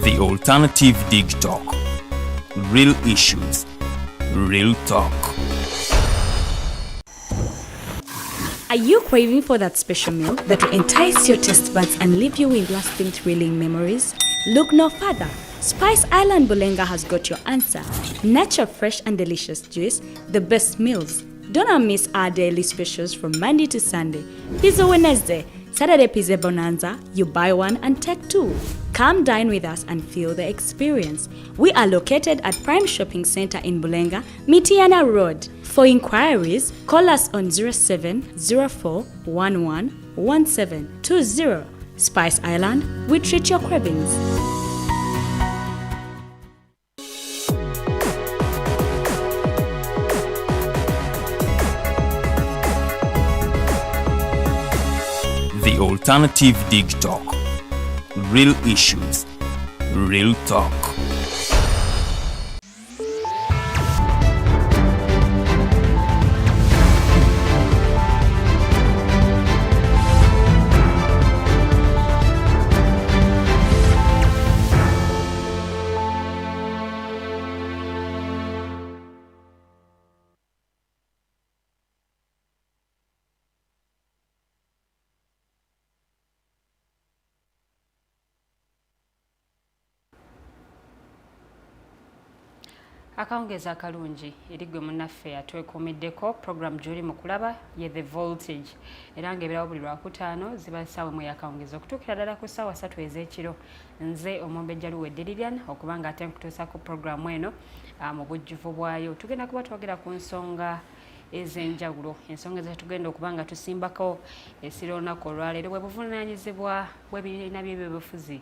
The alternative Digitalk. Real issues, real talk. Are you craving for that special meal that will entice your taste buds and leave you with lasting thrilling memories? Look no further. Spice Island Bulenga has got your answer. Natural, fresh and delicious juice, the best meals. Don't miss our daily specials from Monday to Sunday. Pizza Wednesday, Saturday Pizza Bonanza, you buy one and take two. Come dine with us and feel the experience. We are located at Prime Shopping Center in Bulenga, Mitiana Road. For inquiries, call us on 0704111720. Spice Island, we treat your cravings. The alternative Digitalk. Real issues, real talk. Akawungeza akalungi eri gwe munnaffe atwekuumiddeko program gy'oli mu kulaba ye The Voltage era ng'ebeerawo buli Lwakutaano ziba ssaawa emu ey'akawungezo okutuukira ddala ku ssaawa 3 ez'ekiro. Nze Omumbejja Luwedde Lilian okubanga ate nkutuusaako programu eno mu bujjuvu bwayo. Tugenda kuba twogera ku nsonga ez'enjawulo, ensonga ze tugenda okuba nga tusimbako essira olunaku olwaleero bwe buvunaanyizibwa bw'ebibiina by'ebyobufuzi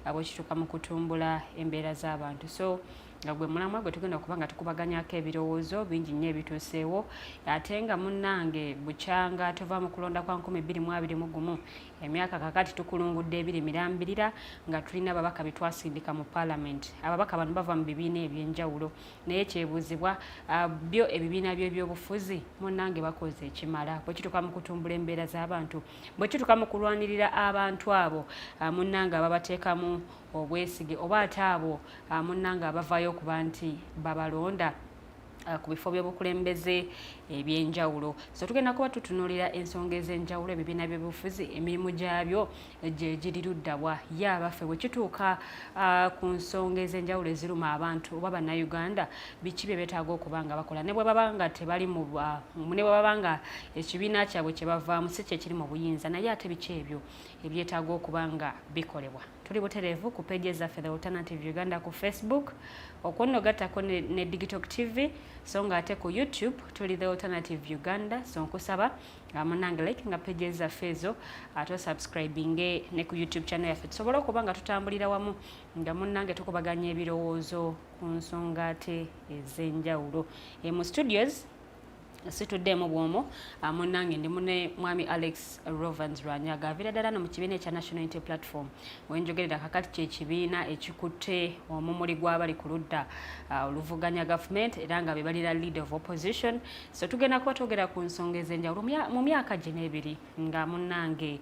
bwekituuka mu kutumbula embeera z'abantu. So nga gwe mulamwa gwe tugenda okuba nga tukubaganyako ebirowoozo bingi nnyo ebituuseewo ate nga munnange bukyanga tuva mu kulonda kwa 2021 emyaka kakati tukulungudde ebiri mirambirira nga tulina ababaka betwasindika mu Parliament. Ababaka bano bava mu bibiina ebyenjawulo naye kyebuuzibwa byo ebibiina by'ebyobufuzi munnange bakoze ekimala bwe kituuka mu kutumbula embeera z'abantu, bwe kituuka mu kulwanirira abantu abo munnange ababateekamu obwesige oba ate abo munnange abavaayo okuba nti babalonda ku bifo by'obukulembeze ebyenjawulo. So tugenda kuba tutunuulira ensonga ez'enjawulo ebibiina by'obufuzi emirimu gyabyo gye giri luddawa ye abaffe bwe kituuka ku nsonga ez'enjawulo eziruma abantu oba bannayuganda biki bye beetaaga okuba nga bakola ne bwe baba nga tebali ne bwe baba nga ekibiina kyabwe kye bavaamu si kye kiri mu buyinza naye ate biki ebyo ebyetaaga okuba nga bikolebwa. Tuli butereevu ku pages zaffe The Alternative Uganda ku Facebook okwonogattako ne Digitalk TV so nga ate ku YouTube tuli The Alternative Uganda so nkusaba munnange like nga pages zaffe ezo ate subscribinge ne ku YouTube channel yaffe tusobole okuba nga tutambulira wamu nga munnange tukubaganya ebirowoozo ku nsonga ate ez'enjawulo. Mu studios situddemu bwomo munnange ndi mune mwami Alex Rovans Lwanyaga avira ddala no mu kibiina ekya National Unity Platform wenjogerera kakati kyekibiina ekikutte omumuli gw'abali ku ludda oluvuganya government era nga be balira lead of opposition. So tugenda kuba twogera ku nsonga ez'enjawulo mu myaka gino ebiri nga munnange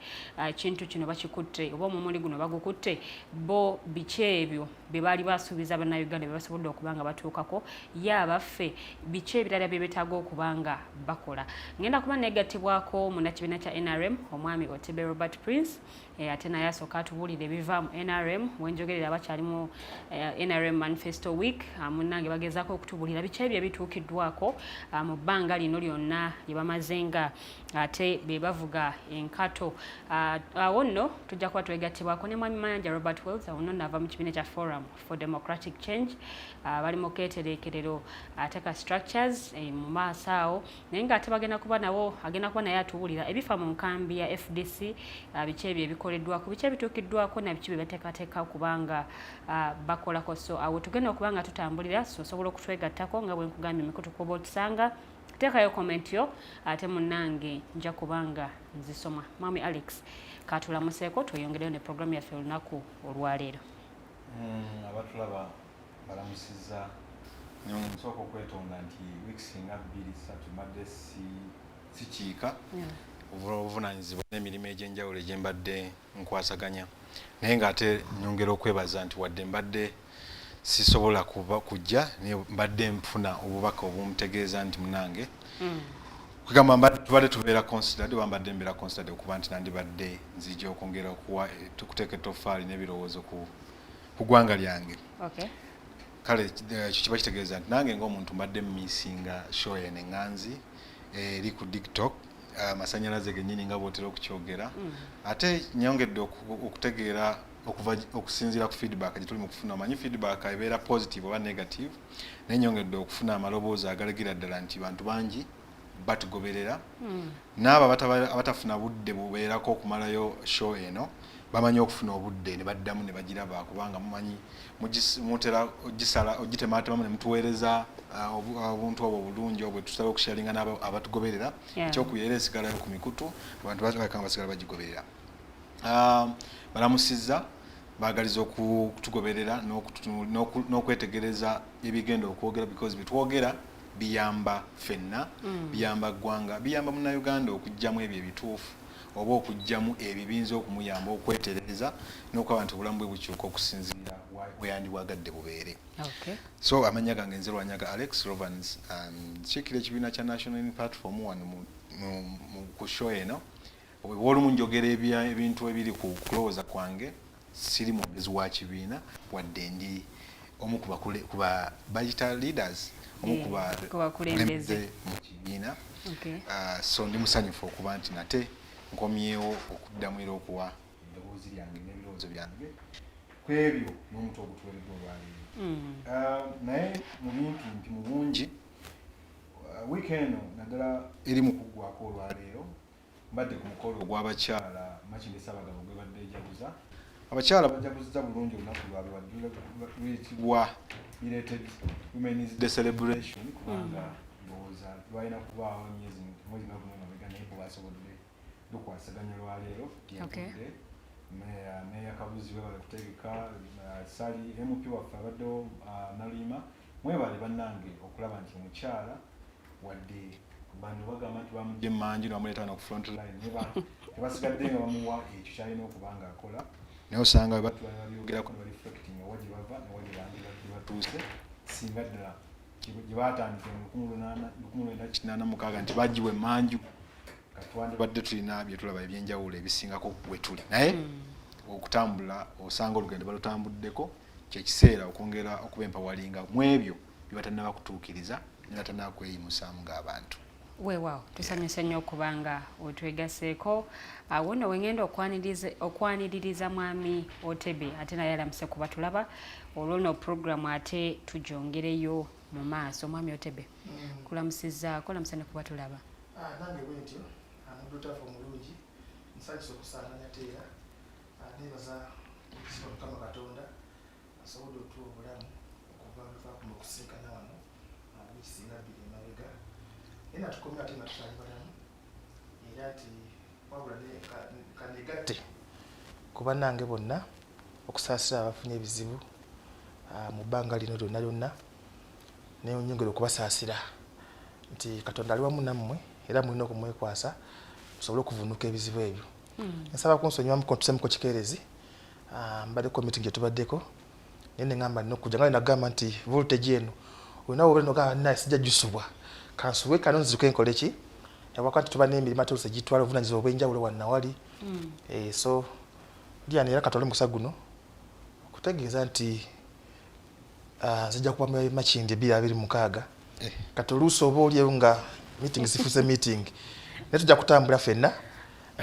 ekintu kino bakikutte oba omumuli guno bagukutte bo biki ebyo bye baali basuubiza bannayuganda bye basobodde okuba nga batuukako ye abaffe biki ebirala bye beetaaga okuba nga bakola. Ngenda kuba negatibwako munnakibiina kya NRM omwami Otebe Robert Prince ate naye asooka atubuulire ebiva mu NRM wenjogerera abakyali mu NRM Manifesto Week munnange bagezaako okutubuulira biki ebyo ebituukiddwako mu bbanga lino lyonna lye bamaze nga ate be bavuga enkato. Awo nno tujja kuba twegattibwako ne mwami Mayanja Robert Wels awo nno naava mu kibiina kya Forum for Democratic Change bali mu keetereekerero ateka structures mu maaso awo naye ng'ate bagenda kuba nabo agenda kuba naye atubuulira ebifa mu nkambi ya FDC biki ebyo ebikoleddwako biki ebituukiddwako na biki bye bateekateeka okubanga bakolako. So awo tugenda okuba nga tutambulira so osobola okutwegattako nga bwe nkugambye emikutu kuba otusanga teekayo comment yo ate munnange nja kubanga nzisoma. Mwami Alex katulamuseeko tweyongereyo ne programu yaffe olunaku olwaleero. Abatulaba balamusizza nsooka okwetonda nti wiiki singa 2-3 madde sikiika obuvunanyizibwa n'emirimu egy'enjawulo egyembadde nkwasaganya naye ng'ate nyongera okwebaza nti wadde mbadde sisobola kujja naye mbadde nfuna obubaka obumutegeeza nti munange kugamba tubadde tubeera considered wambadde mbeera considered okuba nti nandibadde nzija okwongera okuteeka ettoffaali n'ebirowoozo ku ggwanga lyange. Kale ekyo kiba kitegeeza nti nange ng'omuntu mbadde mmisinga show eno eŋŋanzi eri ku Digitalk amasannyalaze gennyini nga bw'otera okukyogera ate nyongedde okutegeera okusinziira ku feedback gye tuli mu kufuna omanyi feedback ebeera positive oba negative naye nyongedde okufuna amaloboozi agalagira ddala nti bantu bangi batugoberera n'abo abatafuna budde bubeerako okumalayo show eno bamanyi okufuna obudde ne baddamu ne bagiraba kubanga mumanyi mutera ogitemaatemamu ne mutuweereza obuntu obwo obulungi obwo tusaba okusharinga n'abo abatugoberera ekyokuyeera esigalayo ku mikutu abantu bakanga basigala bagigoberera. Balamusizza baagaliza okutugoberera n'okwetegereza ebigenda okwogera because bitwogera biyamba ffenna biyamba ggwanga biyamba munnayuganda okugjamu ebyo ebituufu oba okugjamu ebibinza okumuyamba okweterereza n'okuba nti obulamu bwe bukyuka okusinziira weyandibwagadde bubeere. So amannya gange nze Lwanyaga Alex Rovans nkiikira ekibiina kya National Unity Platform wano ku show eno olumu njogera ebintu ebiri ku kulowooza kwange siri mwogezi wa kibiina wadde ndi omu ku ba digital leaders omu ku bakulembeze mu kibiina so ndi musanyufu okuba nti nate nkomyewo okuddamu era okuwa eddoboozi lyange n'ebirowoozo byange ku ebyo n'omuntu ogutuweereddwa olwaleero naye mu bintu nti mu bungi wiiki eno naddala eri mu kuggwako olwaleero mbadde ku mukolo ogw'abakyala Makinde Ssaabagabo gwe badde ejaguza abakyala bajaguziza bulungi olunaku lwabwe luyitibwa Related Women's Day Celebration kubanga ndowooza lwalina kubaawo mwezi nga gumu emabega naye bwe basobodde lukwasaganya lwaleero yatudde meya Kabuzi we bali kutegeka Sali MP waffe abaddewo Nalima mwebale bannange okulaba nti omukyala wadde bano bagamba nti bamugye manju n'amuleeta wano ku front line tebasigadde nga bamuwa ekyo kyalina okubanga akola naye osanga babyogerako ne bareflecting owa gye bava ne wa gye batuuse singa ddala gye baatandika mu 1986 nti baggiwe manju katwandibadde tulina bye tulaba ebyenjawulo ebisingako we tuli naye okutambula osanga olugendo balutambuddeko kyekiseera okwongera okuba empawalinga mu ebyo bye batannaba kutuukiriza ne batannaba kweyimusaamu ng'abantu. Weewaawo tusanyuse nnyo okubanga otwegaseeko awo nno wengenda okwaniririza mwami Otebe ate naye alamuse kuba tulaba olwo nno programu ate tujongereyo mu maaso. Mwami Otebe kulamusizzaako lamusa ne kuba tulaba nange bwentyo amudutafu omulungi nsanyusa okusanganya teera nebaza okuzima Mukama Katonda asobodde otuwa obulamu okuva luvaamu okusinkana wano wikisinga bbiri emabega naye natukomye ate nga tutali balamu era nti wabula kanegatte ku bannange bonna okusaasira abafunye ebizibu mu bbanga lino lyonna lyonna naye onyongera okubasaasira nti Katonda ali wamu nammwe era mulina okumwekwasa musobole okuvunuka ebizibu ebyo. Nsaba kunsonyiwamu kontusemuko kikeerezi mbaddeko meeting gye tubaddeko naye ne ŋŋamba nina okujja nga nagamba nti voltage eno olina wobeera nogamba naye sijja jusubwa kansuwe kano nziruke nkole ki ewaka nti tuba n'emirimu ate oluusi gitwala obuvunaanyizibwa obw'enjawulo wonna wali so lyano era katole mukusa guno okutegeeza nti nzija kuba Makinde 2026 kati oluusi oba olyewo nga meeting zifuuse meeting naye tujja kutambula ffenna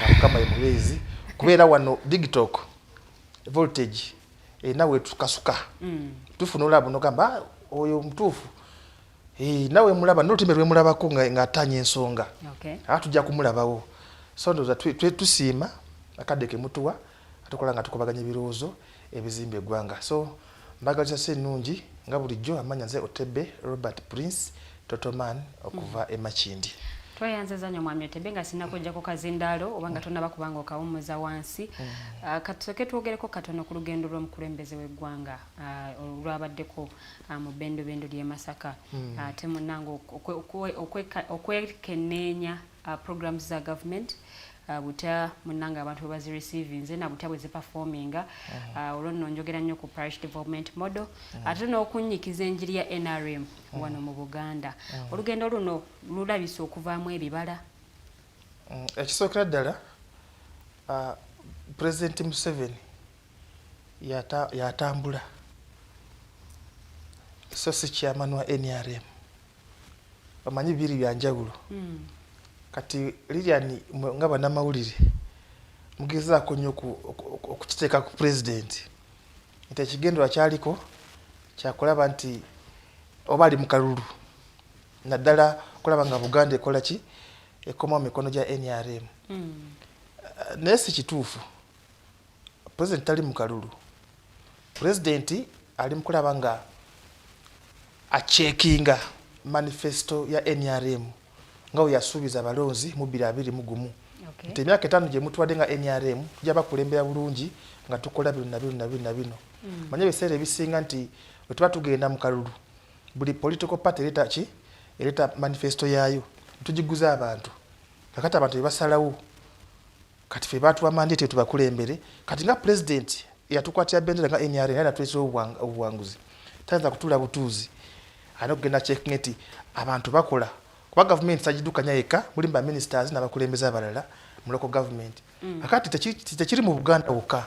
Mukama ye mubeezi kubeera wano Digitalk voltage nawe tukasuka tufuna olaba nogamba oyo mutuufu nawe mulaba n'olutime lwe mulabako ng'atanya ensonga tujja kumulabawo so ndoza tusiima akadde ke mutuwa atukola nga tukubaganya ebirowoozo ebizimba eggwanga. So mbagaliza ssennungi nga bulijjo amanya nze Otebe Robert Prince Totoman okuva Makinde. Tweyanzeza nnyo Mwami Otebe nga sinakujjako kazindaalo oba nga tonnaba kubanga okawummuza wansi. Katusooke twogereko katono ku lugendo lw'omukulembeze w'eggwanga olwabaddeko mu bendobendo ly'e Masaka. Ate munnanga okwekenneenya programs za government butya munnanga abantu bwe bazireceive nze na butya bwe ziperforminga olwo nno njogera nnyo ku parish development model ate n'okunnyikiza enjiri ya NRM wano mu Buganda. Olugendo luno lulabise okuvaamu ebibala. Ekisookera ddala President Museveni yatambula so si chairman wa NRM bamanyi biri byanjawulo. Kati Lilian nga bannamawulire mugezaako nnyo okukiteeka ku president nti ekigendo akyaliko kyakulaba nti oba ali mu kalulu naddala okulaba nga Buganda ekola ki ekoma mu mikono gya NRM. Naye si kituufu, president tali mu kalulu. President ali mu kulaba nga achekinga manifesto ya NRM nga we yasuubiza abalonzi mu 2021. Nti emyaka 5 gye mutuwadde nga NRM tujja bakulembera bulungi nga tukola bino na bino. Manye ebiseera ebisinga nti bwe tuba tugenda mu kalulu buli political party ereta manifesto yaayo tugiguza abantu. Kakati abantu bebasalawo kati fe batuwa mandate tubakulembere kati nga president yatukwatira bendera nga NRM yana twese obuwanguzi taza kutula butuuzi anogenda checking eti abantu bakola kuba government sajidukanya yeka muli ba ministers n'abakulembeze abalala mu local government. Akati tekiri mu Buganda wokka.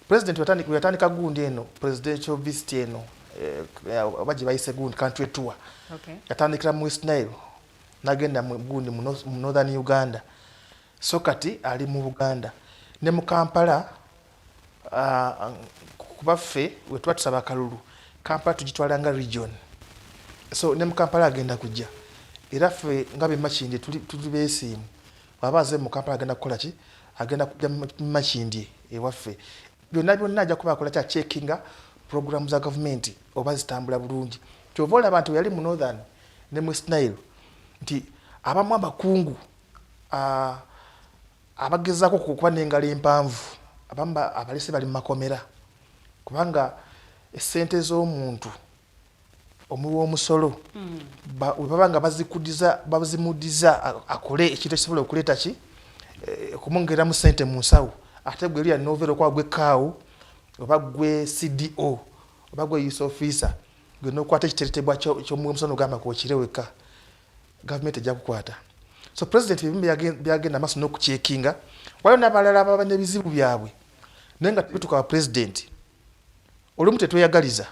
President yatandika gundi eno presidential visit eno abaji bayise gundi country tour. Yatandikira mu West Nile nagenda mu gundi mu Northern Uganda. So kati ali mu Buganda ne mu Kampala kubaffe we twatusaba kalulu Kampala tugitwalanga region. So ne mu Kampala agenda kujja era ffe nga be Makindye tuli beesiimu babaze mu Kampala agenda kukola ki agenda kujja mu Makindye ewaffe byonna ajja kuba akola kya checkinga program za government oba zitambula bulungi. Kyovola abantu yali mu Northern ne mu West Nile nti abamu abakungu abagezaako kuba n'engalo empanvu abamba abalese bali mu makomera kubanga essente z'omuntu omuwa omusolo babanga bazimudiza akole ekintu ekisobola okuleeta ki okumwongera mu ssente mu nsawo ate gwe lya novero kwa gwe kaawo oba gwe CDO oba gwe youth officer gwe nokwata ekiteretebwa ky'omuwa omusolo gamba kwokireweka government ejja kukwata. So president byagenda maaso n'okucheckinga waliwo n'abalala ababa n'ebizibu byabwe naye nga tubituka wa president olumu tetweyagaliza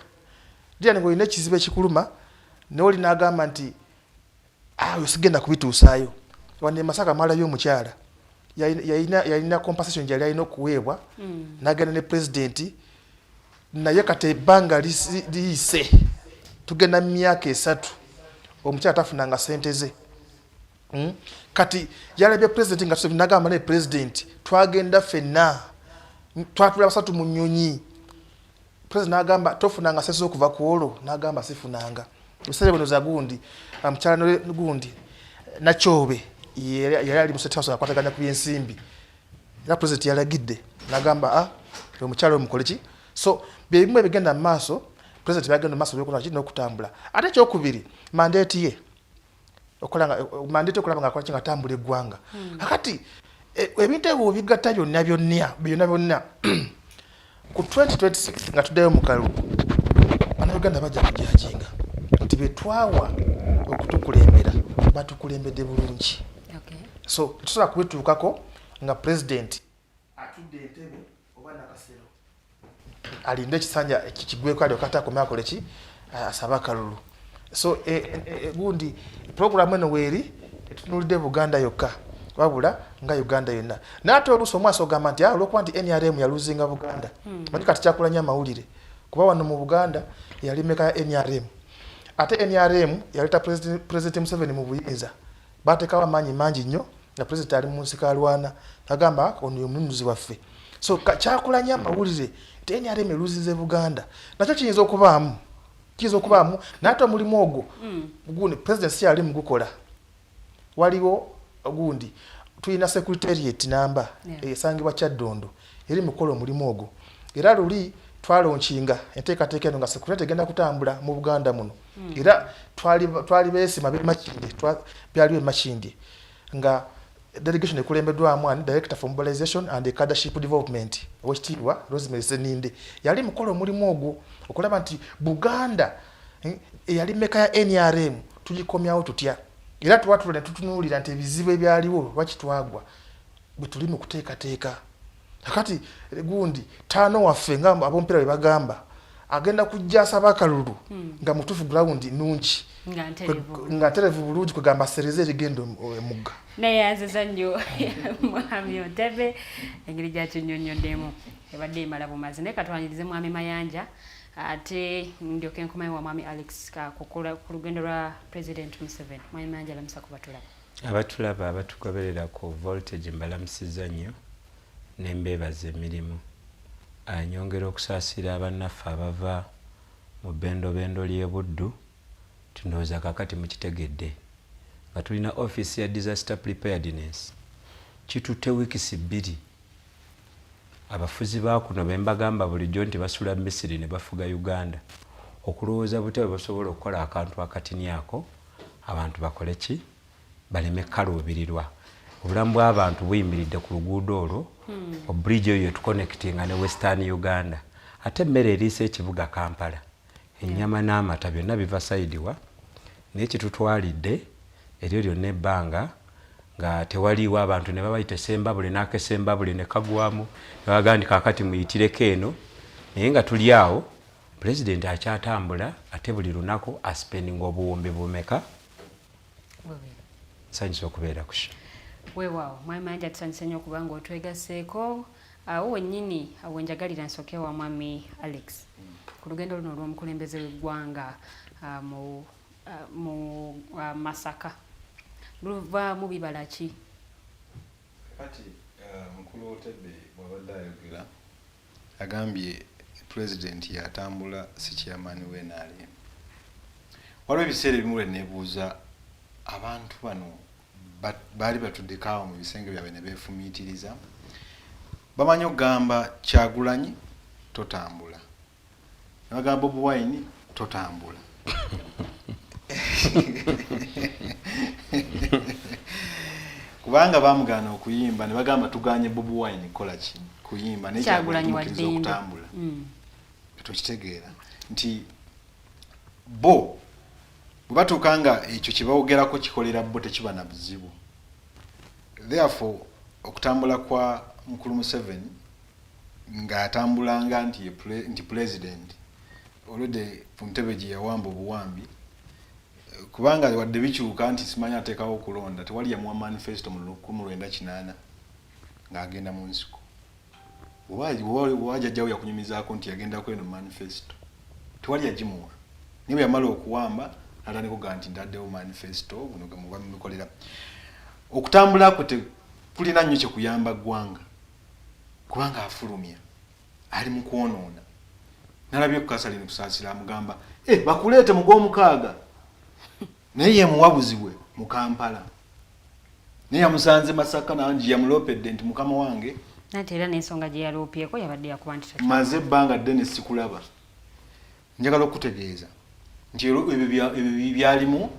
lya ngo ine kizibu ekikuluma ne oli n'agamba nti osigenda kubituusaayo. Wane Masaka mala y'omukyala yalina compensation gyali alina okuweebwa n'agenda ne president naye kati ebbanga liyise tugenda mu myaka 3 omukyala tafunanga sente ze. Kati yalabye president nga tusebe nagamba ne president twagenda fenna twatula basatu mu nnyonyi. President nagamba tofunanga sese okuva ku olwo nagamba sifunanga. Bisale bino za gundi amukyala gundi na Kyobe yali ali mu State House akwataganya ku byensimbi. Era president yalagidde nagamba omukyala omukole ki. So bimwe bigenda mu maaso president bagenda mu maaso byokola ki n'okutambula. Ate kyokubiri mandate ye okolanga mandate okulaba nga akola tambula eggwanga. Akati ebintu ebyo bigatta byonna ku 2026 nga tuddeyo mu kalulu Abaganda bajja kujajinga nti betwawa okutukulembera batukulembedde bulungi. So tusobola kubituukako nga president atudde entebe oba nakasero alinde ekisanja kigweko ali okatakomera akole ki asaba akalulu. So gundi program eno weeri etunulidde Buganda yokka wabula nga Uganda yonna n'ate oluusi omwasi ogamba nti olwokuba nti NRM yaluzinga Buganda manyi kati kyakulanya amawulire kuba wano mu Buganda yali meka ya NRM ate NRM yaleta president Museveni mu buyinza bateekawo amaanyi mangi nnyo nga president ali mu nsika alwana agamba ono omununuzi waffe. So kyakulanya amawulire nti NRM eluzinze Buganda nakyo kiyinza okubaamu n'ate omulimu ogwo gundi president si yali mu gukola waliwo gundi tulina secretariat number esangibwa Kyaddondo eri mukola omulimu ogwo era luli twalonchinga enteekateeka eno nga secretariat egenda kutambula mu Buganda muno era twali beesima byaliwo Makindye nga delegation ekulembeddwamu ani director for mobilization and cadreship development owekitiibwa Rosemary Seninde yali mukola omulimu ogwo okulaba nti Buganda eyali mmeka ya NRM tugikomyawo tutya era twatulane tutunuulira nti ebizibu ebyaliwo lwaki twagwa bwe tuli mu kuteekateeka akati gundi taano waffe nga abompera bwe bagamba agenda kujja asaba akalulu nga mutufu ground nungi nga nterevu bulungi kugamba sereze erigendo emugga naye aziza nnyo Mwami Otebe engeri gyakinyonyoddemu ebadde emala bumazi naye katwanyirize Mwami Mayanja ate ndyoke nkomayo wa Mwami Alex kukola ku lugendo lwa President Museveni. Mwami Mayanja lamusa ku batulaba abatugoberera ku voltage mbalamusiza nnyo nembeebaza emirimu anyongera okusaasira abannaffe abava mu bendobendo ly'e Buddu tundowooza kakati mukitegedde nga tulina office ya disaster preparedness kitutte wiikisi 2 abafuzi baakuno be mbagamba bulijjo nti basula Misiri ne bafuga Uganda okulowooza butya bwe basobola okukola akantu akatini ako abantu bakole ki baleme kaluubirirwa obulamu bw'abantu buyimiridde ku luguudo olwo obridge oyo tuconnectinga ne Western Uganda ate emmere eriisa ekibuga Kampala ennyama n'amata byonna biva sayidiwa naye kitutwalidde eryo lyonna ebbanga nga tewaliwo abantu ne babayita Sembabule n'akesembabule ne kagwamu ne bagandi kakati muyitireko eno naye nga tuli awo President akyatambula ate buli lunaku aspending obuwumbi bumeka nsanyusa okubeera kusha weewaawo Mwami Mayanja tusanyuse nnyo okuba nga otwegaseeko awo wennyini awo njagalira nsooke wa Mwami Alex ku lugendo luno olw'omukulembeze w'eggwanga mu Masaka luva mu bibala ki kati mukulu Otebe bw'abadde ayogera agambye President yatambula si chairman w'NRM waliwo ebiseera ebimu lwe neebuuza abantu bano baali batuddekaawo mu bisenge byabwe ne beefumiitiriza bamanyi okugamba Kyagulanyi totambula ne bagamba Bobi Wine totambula kubanga bamugaana okuyimba ne bagamba tuganye Bobi Wine kola ki kuyimba naye Kyagulanyi wadde okutambula tukitegeera nti bo batuukanga ekyo kibawugerako kikolera bo tekiba na buzibu therefore okutambula kwa mukulu Museveni ng'atambulanga nti president olwedde ku ntebe gye yawamba obuwambi kubanga wadde bikyuka nti simanyi ateekawo okulonda tewali yamuwa manifesto mu 1998 ng'agenda mu nsiko wajjajjawo yakunyumizaako nti yagenda kweno manifesto tewali yagimuwa niwe yamala okuwamba natandika okugaa nti ndaddewo manifesto buno gemuba mubikolera okutambula kwe kulina nnyo kyekuyamba ggwanga kubanga afulumya ali mu kwonoona nalabye ku Kasalini kusaasira amugamba bakuleete mu gw'omukaaga naye ye muwabuzibwe mu Kampala naye yamusanze Masaka nangi yamulopedde nti mukama wange nate era n'ensonga gye yaloopyeko yabadde yakuba nti maze ebbanga ddene sikulaba njagala okutegeeza nti ebyo byalimu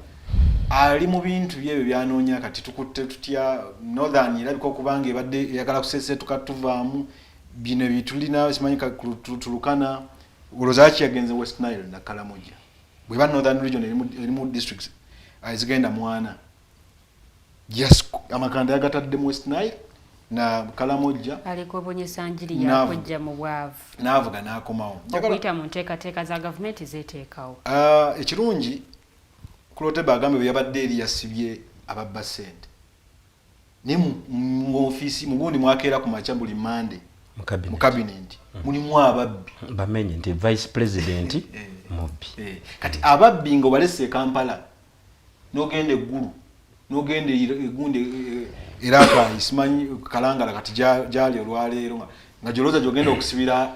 ali mu bintu byebyo byanoonya kati tukutte tutya Northern erabika okubanga ebadde eyagala kuseesetuka tuvaamu bino bitulina simanyi tulukana olozaki yagenze West Nile na Kalamoja bweba Northern region erimu districts ezigenda mwana amakanda yagatadde mu West Nile na Kalamoja aliko bonyesa njiri yakojja mu bwavu n'avuga n'akomawo okuyita mu nteekateeka za gavumenti zeeteekawo ekirungi Otebe agambe yabadde eri yasibye ababba ssente ne mu office mugundi mwakeera ku macha buli Monday mu cabinet mulimu ababbi bamenye nti vice president mubbi kati ababbi ngo balese Kampala nogende eggulu nogende egunde eraka isimanyi kalangala kati jali olwaleero nga joloza jogenda okusibira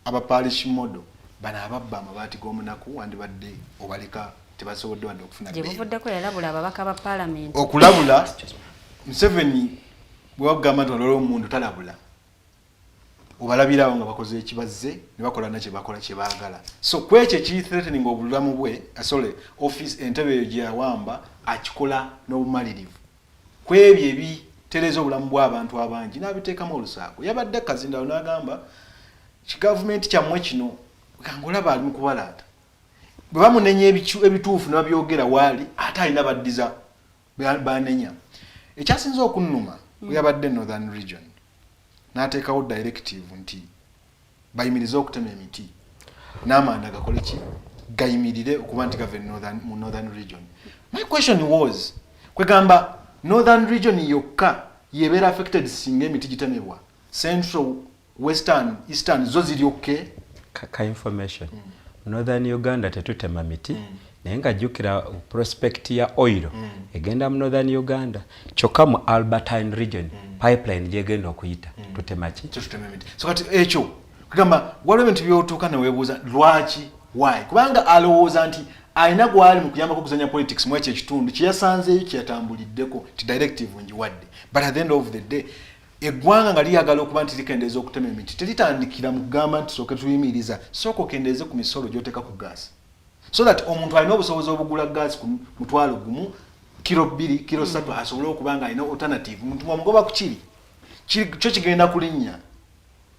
aba parish modo bana ababba amabati g'omunaku wandibadde obaleka tebasobodde wadde okufuna bail. Jebuvuddeko yalabula ababaka ba parliament. Okulabula Museveni bwe wagamba nti olwo omuntu talabula. Obalabirawo nga bakoze ekibaze ne bakola nakye bakola kye baagala. So kwekyo ki threatening obulamu bwe office entebe eyo gye yawamba akikola n'obumalirivu. Kwebyo ebitereza obulamu bw'abantu abangi n'abiteekamu olusaako. Yabadde Kazinda n'agamba gavumenti kyammwe kino kangolaba ali mu kubalaata. Bwe bamunenya ebituufu ne babyogera waali ate alina baddiza banenya. Ekyasinze okunnuma yabadde Northern Region. N'ateekawo directive nti bayimirize okutema emiti. N'amanda gakole ki? Gayimirire okuba nti gave mu Northern Region. My question was, kwegamba Northern Region yokka yebeera affected singa emiti gitemebwa. Central, Western, Eastern zo ziri okay? Ka information. Northern Uganda tetutema miti. Naye nga jjukira prospect ya oil egenda mu Northern Uganda kyokka mu Albertine region pipeline gyegenda okuyita tutema ki? Tutema miti. So kati ekyo kugamba waliwo ebintu by'otuuka ne weebuuza lwaki why? Kubanga alowooza nti alina gwali mu kuyambako okuzanya politics mu ekyo ekitundu kyeyasanzeeyo kyeyatambuliddeko ti directive njiwadde. But at the end of the day eggwanga nga liyagala okuba nti likendeeza okutema emiti teritandikira mu kugamba nti sooke tuyimiriza sooka okendeeze ku misolo gy'oteeka ku gaasi. So that omuntu alina obusobozi obugula gaasi ku mutwalo gumu kilo 2 kilo 3 asobole okuba nga alina alternative. Muntu mwamugoba ku kiri kyo kigenda kulinnya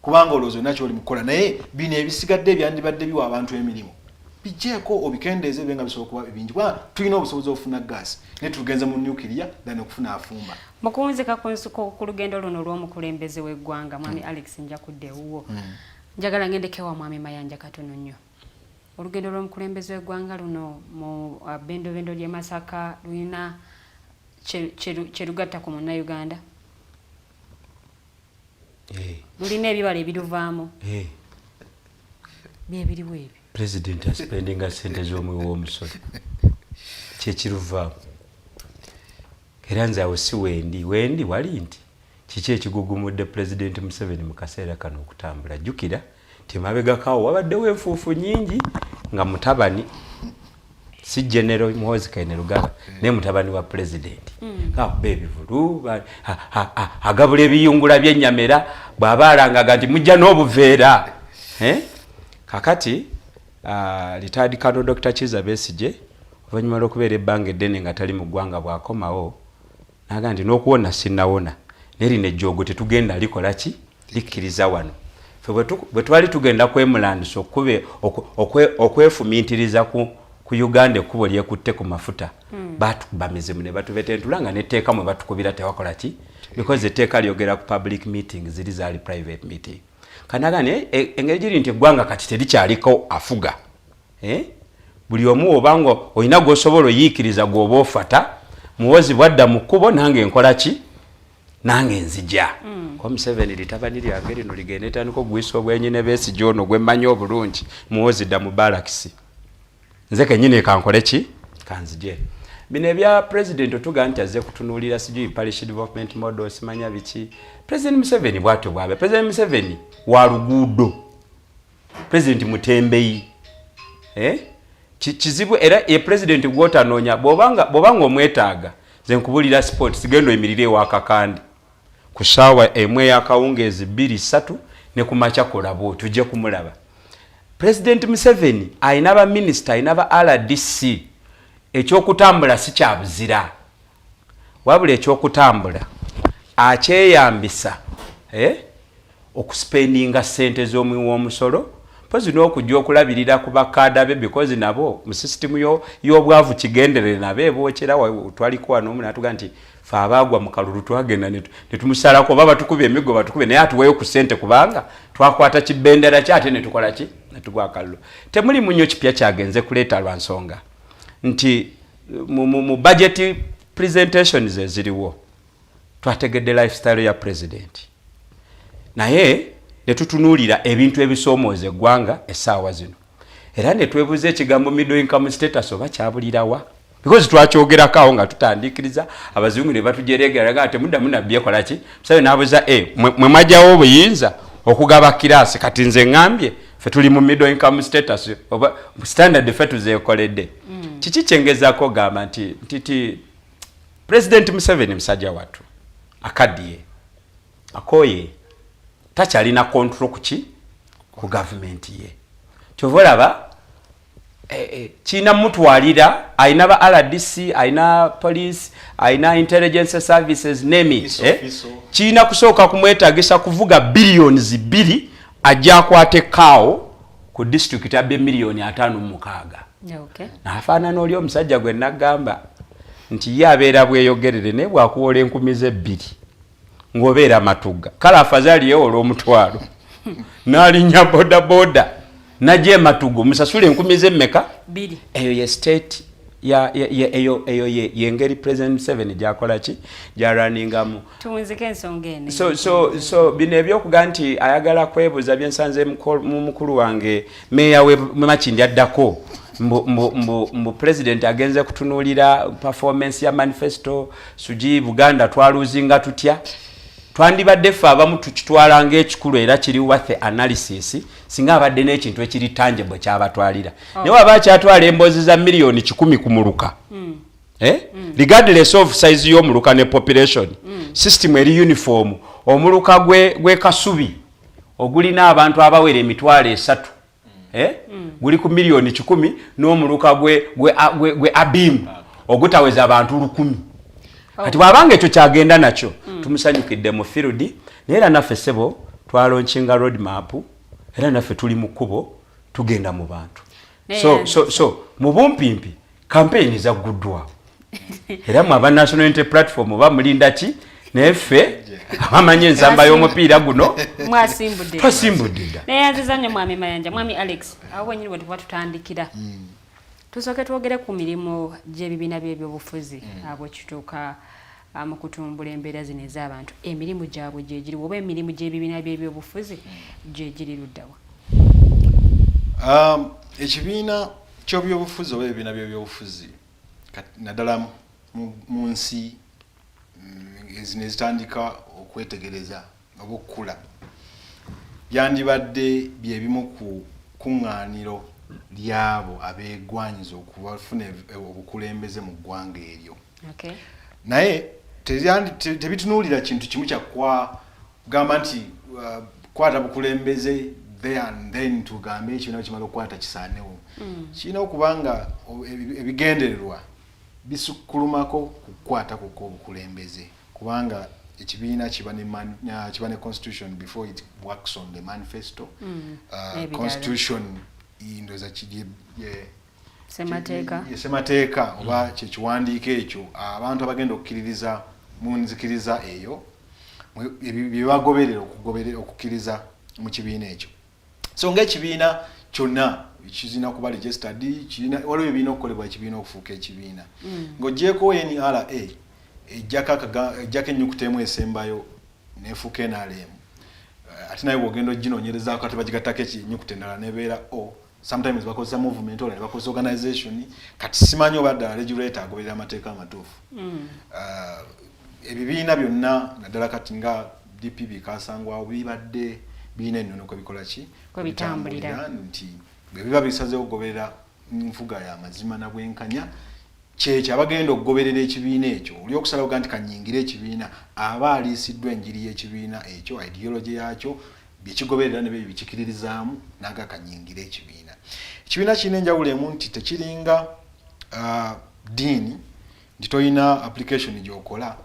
kubanga olowooza olina ky'oli mukola naye bino ebisigadde ebyandibadde biwa abantu emirimu bijeeko obikendeeze benga bisobola kuba bingi kuba tulina obusobozi obufuna gaasi ne tugenze mu nuclear dani okufuna afumba. Mukunzika ku lugendo luno lw'omukulembeze w'eggwanga mwami Alex njakudde wuwo. Njagala ngendekewa mwami Mayanja katono nnyo. Olugendo lw'omukulembeze w'eggwanga luno mu bendobendo ly'e Masaka lulina kye lugatta ku Munna Uganda. Lulina ebibala ebiruvaamu. Byebiriwo ebyo. President aspendinga sente z'omuwi w'omusolo kyekiruvaamu. Era nze awo si wendi wali nti kiki ekigugumudde President Museveni mu kaseera kano okutambula. Jjukira nti mabegakawo wabaddewo enfuufu nnyingi nga mutabani si General Muhoozi Kainerugaba ne mutabani wa President akuba ebivulu agabula ebiyungula by'ennyamera bw'aba alangaga nti mujja n'obuveera. Kakati retired Colonel Dr. Kiza Besigye oluvannyuma lw'okubeera ebbanga eddene nga tali mu ggwanga bw'akomawo naga nti n'okuwona sinnawona nerino ejjoogo tetugenda likola ki likkiriza wano. Bwe twali tugenda kwemulandisa okwefumiitiriza ku Uganda ekkubo lyekutte ku mafuta batukuba mizimu ne batubetentula nga n'etteeka mwe batukubira tewakola ki because etteeka lyogera ku public meeting ziri zaali private meeting. Kanagane engeri giri nti eggwanga kati terikyaliko afuga. Buli omu obanga olina gw'osobola oyiikiriza gw'oba ofata Muhoozi bwadda mu kkubo nange nkola ki nange nzija. Ko Museveni litabani lyange lino ligenda etandika okugwisa obwenyine Besigye ono gwe mmanyi obulungi Muhoozi dda mu balakisi. Nze kennyini kankole ki kanzije. Bino ebya President otuga nti azze kutunuulira sijui parish development model simanya biki. President Museveni bwatyo bwabe. President Museveni wa luguudo. President Mutembeyi. Kizibu era President gwotanoonya bw'obanga omwetaaga ze nkubulira sport sigendo emirire wakakandi ku ssaawa emwe y'akawungeezi 2-3 ne ku makya kolabo tujje kumulaba. President Museveni ayina ba minister ayina ba RDC ekyokutambula si kya buzira wabula ekyokutambula akyeyambisa okuspendinga sente z'omuwi w'omusolo pozi n'okujja okulabirira ku bakkaada be because nabo mu system y'obwavu kigenderere nabo ebookera twaliko wano omu n'atuga nti fe abaagwa mu kalulu twagenda ne tumusalako oba batukube emigo batukube naye atuweeyo ku ssente kubanga twakwata kibbendera kyate ne tukola ki ne tugwa akalulu. Temuli munnyo kipya kyagenze kuleeta lwa nsonga nti mu budget presentations eziriwo twategedde lifestyle ya president naye ne tutunuulira ebintu ebisoomooza eggwanga essaawa zino era ne twebuuza ekigambo middle income status oba kyabulirawa because twakyogerako awo nga tutandikiriza abazungu ne batujereegeraga ate muddamu nabbi ekola ki Museveni n'abuuza mwe mwajjawo obuyinza okugaba kiraasi kati nze ŋŋambye ffe tuli mu middle income status oba standard ffe tuzeekoledde kiki kyengezako gamba nti President Museveni musajja wattu akaddiye akoye takyalina control ku government ye kyova olaba China mutwalira aina ba RDC aina police aina intelligence services name China kusooka kumwetagisa kuvuga billions 2 ajja kwate kao ku district abe milioni 5.6 okay na afaanana oli omusajja gwe nagamba nti yabeera bweyogerere ne bwakuwola 2,000 ngobeera matuga kala afadhali yewo olw'omutwalo n'alinnya boda naje matugo musasule 2,000 eyo ye state eyo yengeri President 7 jakola ki jaraningamu tuwunzike ensonga ene so bino ebyokuga nti ayagala kwebuza byensanze mu mukulu wange meya we Makindi addako mbu president agenze kutunulira performance ya manifesto suji Buganda twaluzinga tutya twandibadde ffe abamu tukitwala ng'ekikulu era kiri worth analysis singa abadde n'ekintu ekiri tangible kyabatwalira naye waba kyatwala emboozi za milioni 10 ku muluka regardless of size y'omuluka ne population system eri uniform omuluka gwe Kasubi ogulina abantu abawera emitwalo 3 guli ku milioni 10 n'omuluka gwe Abim ogutaweza abantu 1,000 kati bwabanga ekyo kyagenda nakyo tumusanyukidde mu field era naffe sebo twalonchinga road map era naffe tuli mu kkubo tugenda mu bantu so mu bumpimpi campaign za guddwa era mu aba national unity platform bamulinda ki neffe amanye ensamba y'omupiira guno twasimbudde neyanziza nnyo mwami Mayanja mwami Alex awo wenyini bwe tuba tutandikira tusooke twogere ku mirimu gy'ebibiina by'ebyobufuzi abo kituuka mu kutumbula embeera zino ez'abantu emirimu gyabwe gyegiri oba emirimu gy'ebibiina by'ebyobufuzi gyegiri luddawa ekibiina ky'ebyobufuzi oba ebibiina by'ebyobufuzi naddala mu nsi zino ezitandika okwetegereza oba okukula byandibadde byebimu ku kuŋŋaaniro lyabo abeegwanyiza okuba bafuna obukulembeze mu ggwanga eryo naye tebitunuulira kintu kimu kyakwagamba nti kwata bukulembeze there and then tugambe ekibiina kimala okukwata kisaanewo kirina okubanga ebigendererwa bisukkulumako kukwata kuko obukulembeze kubanga ekibiina kiba ne constitution before it works on the manifesto constitution indoza kije semateeka oba kyekiwandiiko ekyo abantu abagenda okukkiririza mu nzikiriza eyo byebagoberera okukkiriza mu kibiina ekyo so ng'ekibiina kyonna kizina kuba registered waliwo ebibiina okukolebwa ekibiina okufuuka ekibiina ng'ogyeko NRA ejjako ennyukuta emu esembayo neefuuka NRM ate naye bw'ogenda oginoonyerezaako ate bagigattako ennyukuta endala nebeera O sometimes bakozesa movement ola bakozesa organization kati simanyi oba ddala regulator agoberera amateeka amatuufu ebibiina byonna naddala kati nga DPB kasangwawo bibadde biina ennono kwebikola ki kwebitambulira nti biba bisazeewo okugoberera nfuga ya mazima na bwenkanya kyekyo abagenda okugoberera ekibiina ekyo oli okusalawo nti kanyingire ekibiina aba aliisiddwa enjiri y'ekibiina ekyo ideology yakyo byekigoberera ne bikikiririzaamu naga kanyingire ekibiina kirina enjawulo emu nti tekiringa diini nti toyina application gyokola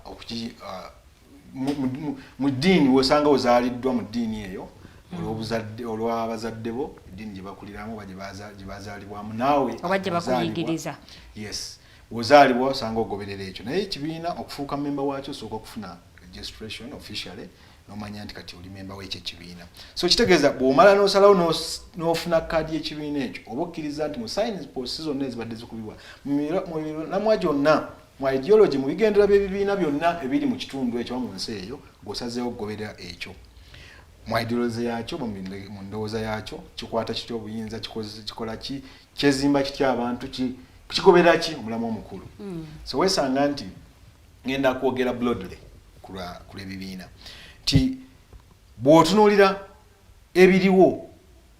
mu diini wosanga ozaaliddwa mu diini eyo olw'abazadde bo eddiini gye bakuliramu oba gye bazaalibwamu naawe oba gye bakuyigiriza yes wozaalibwa osanga ogoberera ekyo naye ekibiina okufuuka memba waakyo osooka okufuna registration officially nomanya nti kati oli memba w'ekyo ekibiina so kitegeeza bw'omala n'osalawo n'ofuna kaadi y'ekibiina ekyo oba okkiriza nti mu signs posts zonna ezibadde zikubibwa mu miramwa gyonna mu ideology mu bigendera by'ebibiina byonna ebiri mu kitundu ekyo mu nsi eyo ng'osazeewo okugoberera ekyo mu ideology yakyo mu ndowooza yakyo kikwata kitya obuyinza kikola ki kyezimba kitya abantu kigoberera ki omulamu omukulu so weesanga nti ngenda kwogera broadly ku lw'ebibiina ti bw'otunuulira ebiriwo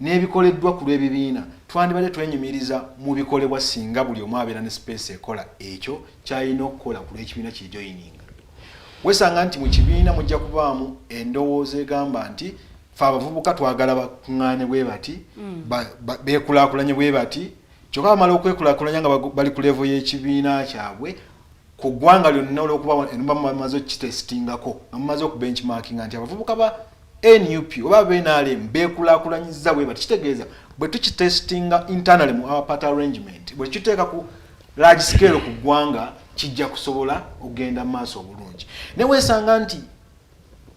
n'ebikoleddwa ku lw'ebibiina twandibadde twenyumiriza mu bikolebwa singa buli omu abeera ne space ekola ekyo kyalina okukola ku lw'ekibiina kijoyininga. Wesanga nti mu kibiina mujja kubaamu endowooza egamba nti fe abavubuka twagala bakuŋŋaane bwe bati beekulaakulanye bwe bati kyokka bamala okwekulaakulanya nga bali ku level y'ekibiina kyabwe ku ggwanga lyonna olw'okuba enumba mumaze okukitesitingako nga mumaze okubenchmarkinga nti abavubuka ba NUP oba BNRM beekulaakulanyiza bwe bati. Kitegeeza bwe tukitestinga internally mu our party arrangement bwe kiteeka ku large scale ku ggwanga kijja kusobola okugenda mu maaso obulungi. Ne weesanga nti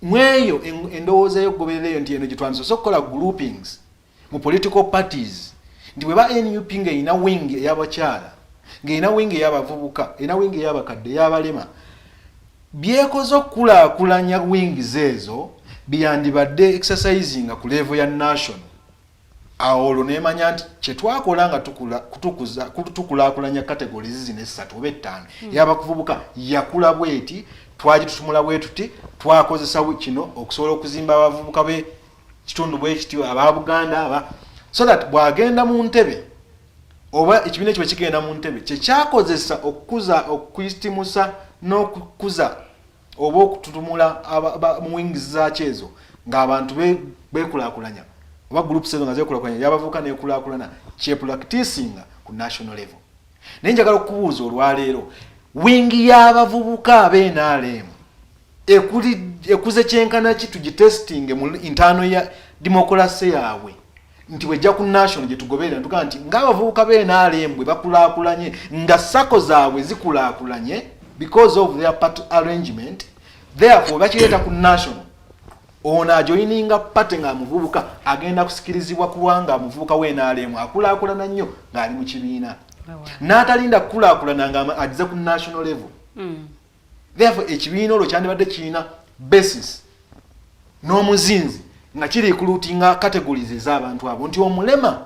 mweyo endowooza y'okugoberera eyo nti eno gye twandisoose okukola groupings mu political parties nti bwe ba NUP ng'erina wing ey'abakyala ng'erina wing ey'abavubuka erina wing ey'abakadde ey'abalema byekoze okukulaakulanya wings ezo byandibadde exercising ku level ya national. Awo olwo neemanya nti kye twakola nga tukulaakulanya categories zino essatu oba ettaano y'abakuvubuka yakula bweti twagitutumula bwe tuti twakozesa kino okusobola okuzimba abavubuka be kitundu bwe kityo aba Buganda so that bwagenda mu ntebe oba ekibiina ekyo kigenda mu ntebe kye kyakozesa okuyitimusa n'okukuza oba okututumula mu wings zaakyo ezo ng'abantu beekulaakulanya oba groups ezo nga zeekulaakulanya y'abavubuka neekulaakulana kyepracticinga ku national level. Naye njagala okubuuza olwaleero wingi y'abavubuka ab'NRM ekuze kyenkana ki tugitestinge mu intaano ya demokrasi yaabwe nti wejja ku national gye tugoberera tugaa nti ng'abavubuka b'NRM bwe bakulaakulanye nga sako zaabwe zikulaakulanye because of their party arrangement therefore bakireeta ku national ono ajoyininga party nga muvubuka agenda kusikirizibwa kubanga amuvubuka w'NRM akulaakulana nnyo ng'ali mu kibiina n'atalinda kukulaakulana nga agize ku national level. Therefore ekibiina olwo kyandibadde kirina basis n'omuzinzi nga kiri recruitinga categories ez'abantu abo nti omulema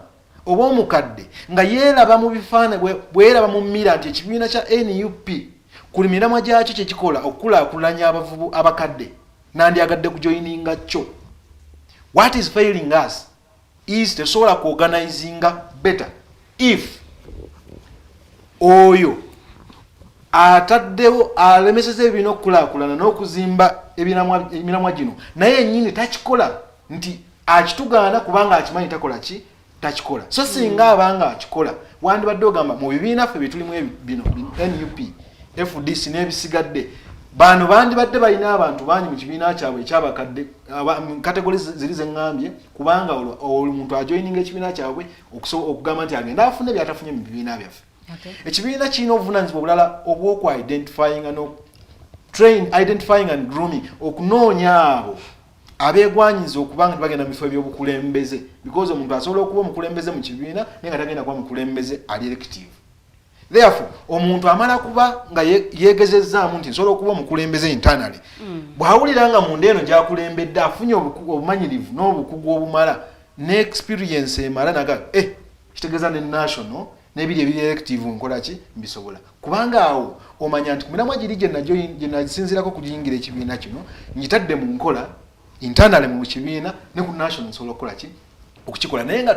oba omukadde nga yeeraba mu bifaananyi bweraba mu mmira nti ekibiina kya NUP kuli miramwa gyakyo kye kikola okukulaakulanya abavubu abakadde nandyagadde kujoyininga kyo. What is failing us is tesobola kuorganizinga better if oyo ataddewo alemeseza ebibiina okukulaakulana n'okuzimba emiramwa gino naye ennyini takikola nti akitugaana kubanga akimanyi takola ki takikola. So singa abanga akikola wandibadde ogamba mu bibiina ffe byetulimu bino NUP FDC n'ebisigadde bano bandibadde balina abantu bangi mu kibiina kyabwe ekyabakadde kategori ziri zeŋŋambye kubanga omuntu ajoyininga ekibiina kyabwe okugamba nti agenda afune byatafunye mu bibiina byaffe. Ekibiina kirina obuvunaanyizibwa obulala obw'oku identifying and grooming okunoonya abo abeegwanyiza okubanga tebagenda mu bifo ebyobukulembeze because omuntu asobola okuba omukulembeze mu kibiina naye nga tagenda kuba mukulembeze ali elective. Therefore omuntu amala kuba nga yeegezezzaamu nti nsobola okuba omukulembeze internally bw'awulira nga munda eno gy'akulembedde afunye obumanyirivu n'obukugu obumala n'experience emala naga kitegeeza ne national n'ebiri ebiri elective nkola ki mbisobola kubanga awo omanya nti ku miramwa giri gye nagisinziirako kugiyingira ekibiina kino ngitadde mu nkola internally mu kibiina ne ku national nsobola okukola ki okukikola naye nga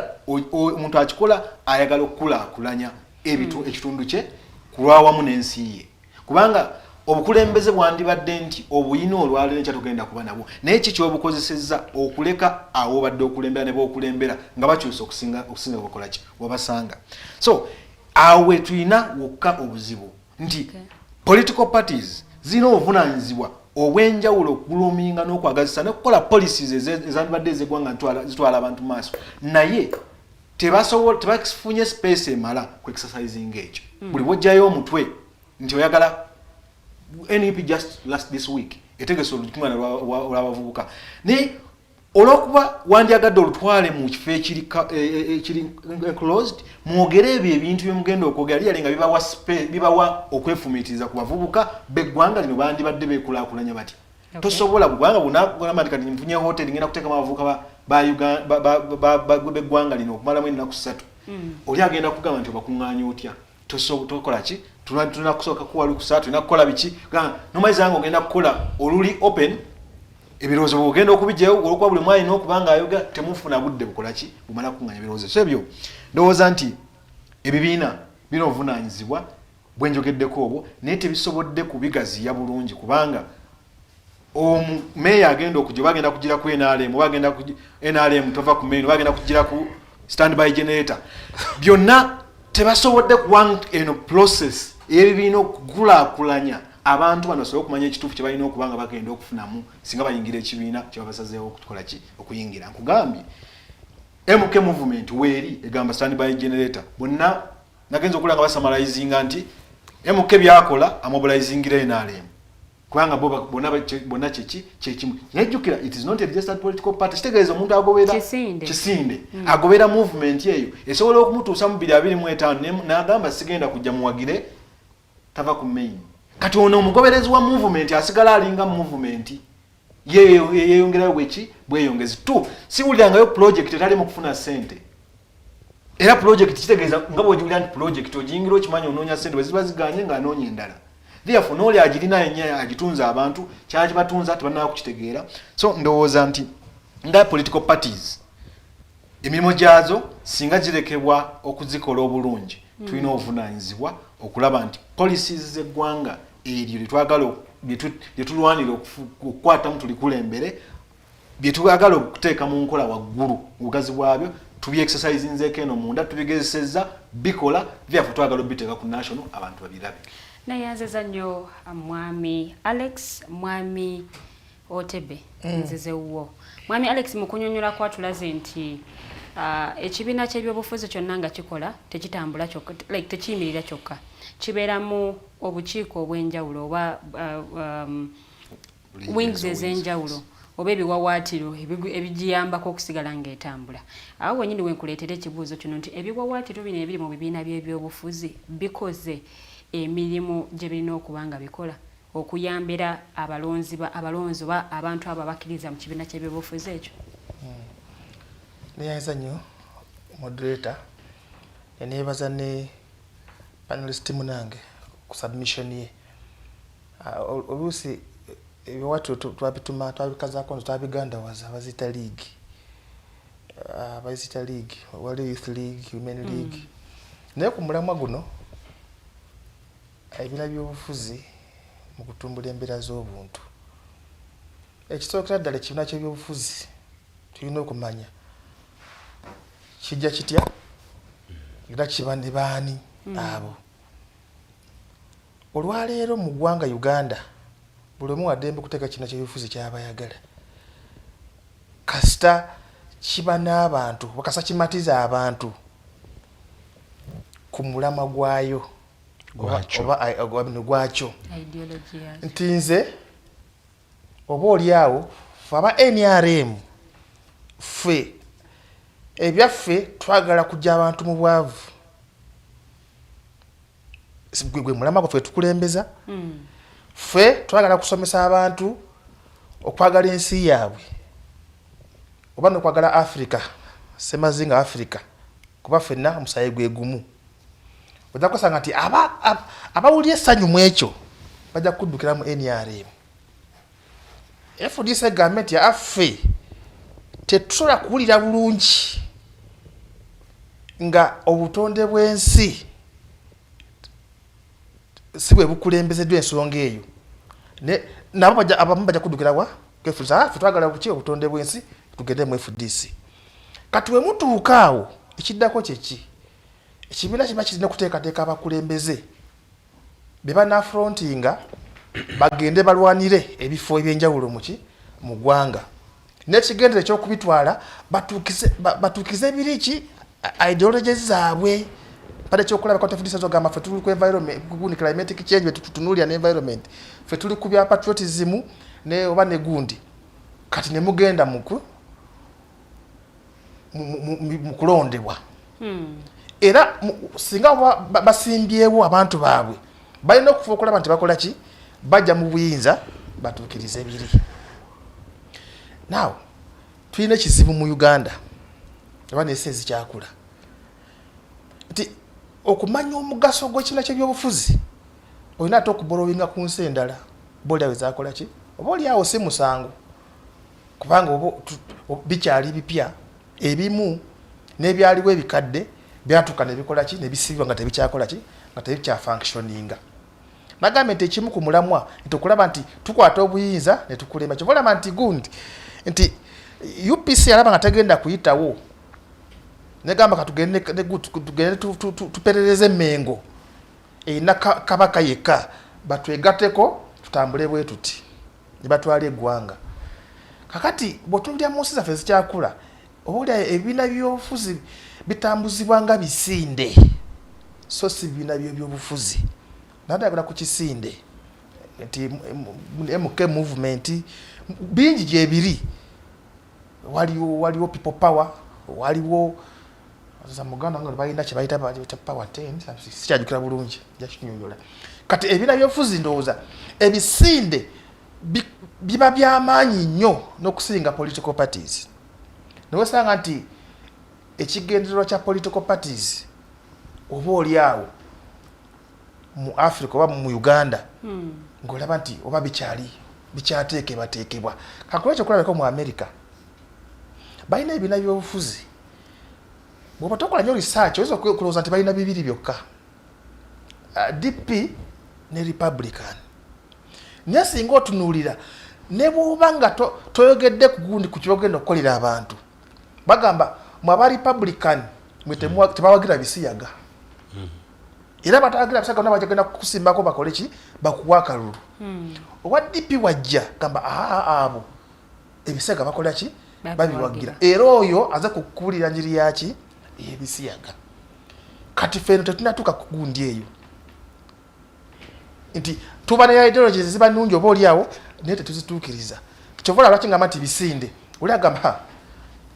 omuntu akikola ayagala okukulaakulanya ekitundu kye kulwawamu n'ensi ye kubanga obukulembeze bwandibadde nti obuyina olwaleero ekyatugenda kuba nabwo naye ki kyobukozesezza okuleka awo badde okulembera ne bookulembera nga bakyusa okusinga bakola ki wabasanga. So awe tulina wokka obuzibu nti political parties zirina obuvunaanyizibwa obw'enjawulo okuguluminga n'okwagazisa n'okukola policies ezandibadde ez'eggwanga zitwala abantu mu maaso naye tebafunye space emala ku exercising ekyo. Buli bw'ojjayo omutwe nti oyagala NUP just last this week etegese olukungaana lw'abavubuka naye olw'okuba wandyagadde olutwale mu kifo ekiri enclosed mwogere ebyo ebintu byemugenda okwogera lyali nga bibawa okwefumiitiriza ku bavubuka b'eggwanga lino bandibadde beekulaakulanya bati. Tosobola bugwanga bunagamba kati nfunye hoteli ngenda kuteekamu abavubuka b'eggwanga lino okumalamu ennaku 3 oli agenda kugamba nti obakuŋŋaanya otya tokola ki tunakusooka kuwa lukusa tulina kukola biki nomaizi nga ogenda kukola oluli open ebirowoozo bwogenda okubijjayo olwokuba buli mwalina okubanga ayoga temufuna budde bukolaki bumala kunganya ebirowoozo so ebyo ndowooza nti ebibiina bino obuvunaanyizibwa bwenjogeddeko obwo naye tebisobodde kubigaziya bulungi kubanga omumeeya agenda okujja bagenda kugira ku NRM bagenda ku NRM tova ku main bagenda kugira ku standby generator byonna tebasobodde kuwa eno process ebibiina okukulaakulanya abantu bano basobole okumanya ekituufu kye balina okubanga bagenda okufunamu singa bayingira ekibiina kye babasazeewo okukola ki okuyingira nkugambye MK movement weeri egamba standby generator bonna nagenza okulanga basamalizinga nti MK byakola amobilizingira NRM kubanga bonna kyekimu nejjukira it is not a registered political party kitegeeza omuntu agobera kisinde agobera movement eyo esobola okumutuusa mu 2025 n'agamba sigenda kujja muwagire tava ku main kati ono omugoberezi wa movement asigala alinga movement yeyongerayo bweyongezi tu siwulirangayo project etali mu kufuna sente era project kitegeeza nga bw'ogiwulira nti project ogiyingira okimanyi onoonya sente bwe ziba ziganye ng'anoonya endala therefore n'oli agirina yennyini agitunza abantu kyakibatunza tebannaba kukitegeera so ndowooza nti nga political parties emirimu gyazo singa girekebwa okuzikola obulungi tulina obuvunaanyizibwa okulaba nti policies z'eggwanga eryo lye tulwanira okukwatamu tulikulembere bye twagala okuteeka mu nkola waggulu obugazi bwabyo tubyexercisinzeeko eno munda tubigezesezza bikola therefore twagala obiteeka ku national abantu babirabe nayanzeza nnyo mwami Alex mwami Otebe nzezewuwo mwami Alex mu kunyonyola kwatulaze nti ekibiina ky'ebyobufuzi kyonna nga kikola tekitambula kyokka like tekiyimirira kyokka kibeeramu obukiiko obw'enjawulo oba wings ez'enjawulo oba ebiwawaatiro ebigiyambako okusigala ng'etambula awo wenyini wenkuleetera ekibuuzo kino nti ebiwawaatiro bino ebiri mu bibiina by'ebyobufuzi bikoze emirimu gye birina okuba nga bikola okuyambira abalonzi oba abantu abo abakkiriza mu kibiina ky'ebyobufuzi ekyo neyanza nnyo moderator eneebaza ne panelist munange ku submission ye oluusi ebiwaatiro twabituma twabikazaako twabigandawaza bazita league wali youth league women league naye ku mulamwa guno ebibiina by'obufuzi mu kutumbula embeera z'obuntu ekisookera ddala ekibiina ky'ebyobufuzi tulina okumanya kijja kitya era kiba ne baani abo olwaleero mu ggwanga Uganda buli omu waddembe kuteeka kibiina ky'ebyobufuzi ky'abayagala kasita kiba n'abantu bakasa kimatiza abantu ku mulamwa gwayo gwakyo nti nze oba oliawo fe aba NRM fe ebyaffe twagala kujja abantu mu bwavu gwe mulamwa gwaffe tukulembeza fe twagala kusomesa abantu okwagala ensi yaabwe oba n'okwagala Africa semazinga Africa kuba ffenna omusayi gwe gumu ojja kusanga nti abawulira essanyu mu ekyo bajja kuddukira mu NRM FDC gavumenti ya affe tetusobola kuwulira bulungi nga obutonde bw'ensi si bwe bukulembezeddwa ensonga eyo nabo abamu bajja kuddukira wa kwefuliza ffe twagala kuki obutonde bw'ensi tugende mu FDC kati we mutuuka awo ekiddako kyeki ekibiina kiba kirina okuteekateeka abakulembeze be banafrontinga bagende balwanire ebifo ebyenjawulo mu ggwanga n'ekigendere ekyokubitwala batuukize ebiriki ideologies zaabwe mpade kyokulaba kwa tefudisa zogamba ffe tuli ku environment ku climatic change tutunuulira n'environment ffe tuli ku bya patriotism ne oba ne gundi kati ne mugenda mu kulondebwa era singa basimbyewo abantu baabwe balina okufa okulaba nti bakola ki bajja mu buyinza batuukiriza ebiri now tulina ekizibu mu Uganda aba n'ensi ezikyakula nti okumanya omugaso gw'ekibiina ky'ebyobufuzi olina ate okuborowinga ku nsi endala oba oliawo ezakola ki oba oliawo si musango kubanga bikyali bipya ebimu n'ebyaliwo ebikadde byatuuka ne bikola ki ne bisibibwa nga tebikyakola ki nga tebikya functioninga. Nagambye nti ekimu ku mulamwa nti okulaba nti tukwata obuyinza ne tukulema kyo olaba nti gundi nti UPC alaba nga tagenda kuyitawo negamba katugende tuperereze Mengo erina kabaka yekka batwegateko tutambule bwe tuti ne batwala eggwanga. Kakati bw'otulya mu nsi zaffe zikyakula oba ebibiina by'obufuzi bitambuzibwa nga bisinde so si bibiina by'obufuzi nadagala ku kisinde nti MK movement bingi gyebiri waliwo people power waliwo za Muganda ngo balina kye bayita power 10 sikyajukira bulungi jakinyonyola kati ebibiina by'obufuzi ndowooza ebisinde biba by'amaanyi nnyo n'okusinga political parties. Nowesanga nti ekigendererwa kya political parties oba oliawo mu Africa oba mu Uganda ng'olaba nti oba bikyateekebwa. Kakulwa ekyo kulabeko mu America balina ebibiina by'obufuzi bw'oba tokola nnyo research oyinza okulowooza nti balina bibiri byokka DP ne Republican. Naye singa otunuulira ne bw'oba nga toyogedde ku gundi ku kyogenda okukolera abantu bagamba mu aba Republican tebawagira bisiyaga era batawagira bisiyaga nabo bagenda kukusimbako bakole ki bakuwa akalulu. Owa DP wajja gamba abo ebisiyaga bakola ki babiwagira era oyo aza kukuulira njiri yaki ebisiyaga. Kati feno tetunatuuka ku gundi eyo nti tuba ne ideologies ziba nnungi oba oliawo naye tetuzituukiriza. Kyovola lwaki ngamba nti bisinde oli agamba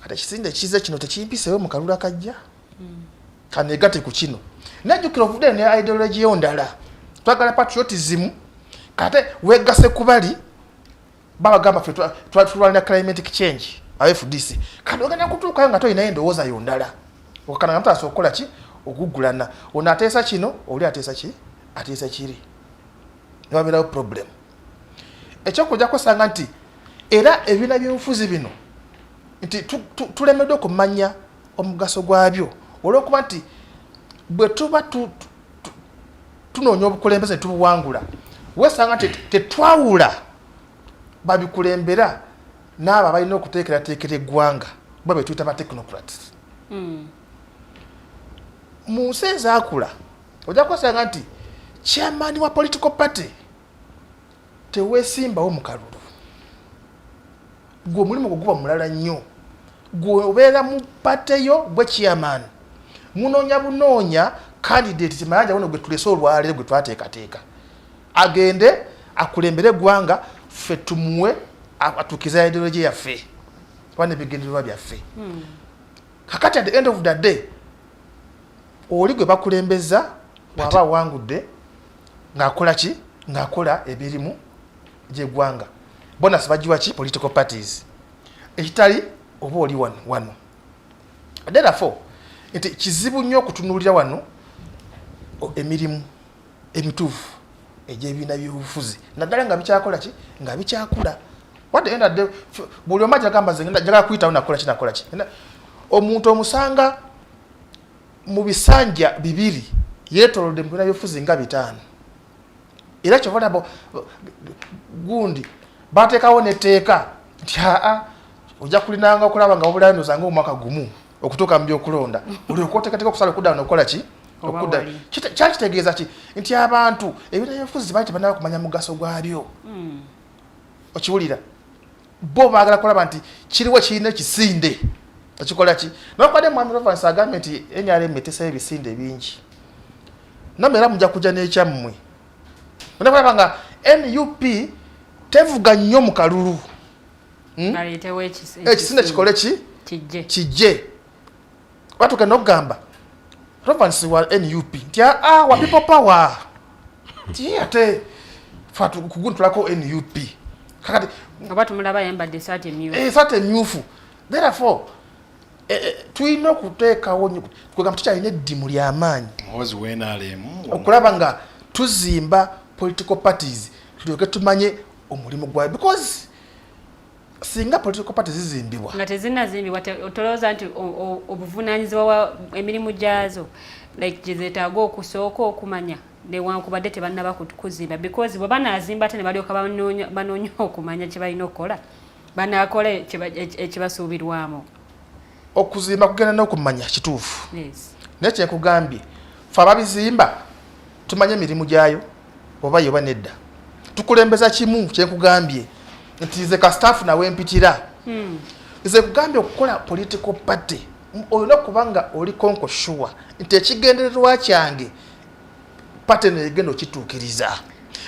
kati ekisinde kize kino tekimpiseewo mu kalulu akajja kanegate ku kino najjukira ovudde ne ideology yo ndala twagala patriotism kate wegase kubali babagamba ffe tulwanira climatic change FDC kati ogenda kutuukayo nga tolina endowooza yo ndala okana nga mutaasa okukola ki okugulana ono ateesa kino oli ateesa ki ateesa kiri nibabeerawo problem. Ekyokujja kusanga nti era ebibiina by'obufuzi bino nti tulemeddwe okumanya omugaso gwabyo olw'okuba nti bwe tuba tunoonya obukulembeze ne tubuwangula wesanga nti tetwawula babikulembera n'abo balina okuteekerateekera eggwanga bo be tuyita ba technocrats. Mu nsi ezaakula ojja kusanga nti chairman wa political party teweesimbawo mu kalulu gwe omulimu guba mulala nnyo gwe obeera mu pate yo gwe chairman munoonya bunoonya candidate Mayanja wono gwe tulese olwaleero gwe twateekateeka agende akulembere eggwanga ffe tumuwe atukiza ideology yaffe wane bigendererwa byaffe. Kakati at the end of the day oli gwe bakulembeza waba wangudde ng'akola ki ng'akola ebirimu gy'eggwanga bonus bagiwa ki political parties ekitali oba oli wano therefore nti kizibu nnyo okutunuulira wano emirimu emituufu egy'ebibiina by'obufuzi naddala nga bikyakola ki nga bikyakula wadde enda de buli omu agamba nze njagala kuyitawo nakola ki omuntu omusanga mu bisanja bibiri yeetolodde mu bibiina by'obufuzi nga 5 era kyovola gundi bateekawo netteeka nti ojja kulinanga okulaba nga obulanuza nga omwaka gumu okutuuka mu byokulonda olyoka oteekateeka okusala okudda nokola ki okudda kyakitegeeza ki nti abantu ebibiina by'obufuzi bali tebanaba kumanya mugaso gwabyo okiwulira bo baagala kulaba nti kiriwo kirina ekisinde ekikola ki nokwadde Mwami Rovans agambye nti NRM eteesayo ebisinde bingi namwe era mujja kujja n'ekyammwe onakulaba nga NUP tevuga nnyo mu kalulu ekisinde kikole ki kijje watugenda okugamba Rovans wa NUP nti wa people power nti ate kuguntulako NUP kakati abatumulaba yambadde esaati emmyufu esaati emmyufu therefore tulina okuteekawo twegamba tukyalina eddimu ly'amaanyi okulaba nga tuzimba political parties tulyoke tumanye omulimu gwayo because singa political party zizimbibwa nga tezinazimbibwa otolooza nti obuvunaanyizibwa wa emirimu gyazo like gyezeetaaga okusooka okumanya newankubadde tebannaba kuzimba because bwe banaazimba ate ne balyoka banoonya okumanya kye balina okukola banaakola ekibasuubirwamu okuzimba kugenda n'okumanya kituufu naye kyenkugambye fe ababizimba tumanye emirimu gyayo oba yoba nedda tukulembeza kimu kyenkugambye nti nze ka staff nawe mpitira nze kugambye okukola political party olina okuba nga oli konko sure nti ekigendererwa kyange party negenda okituukiriza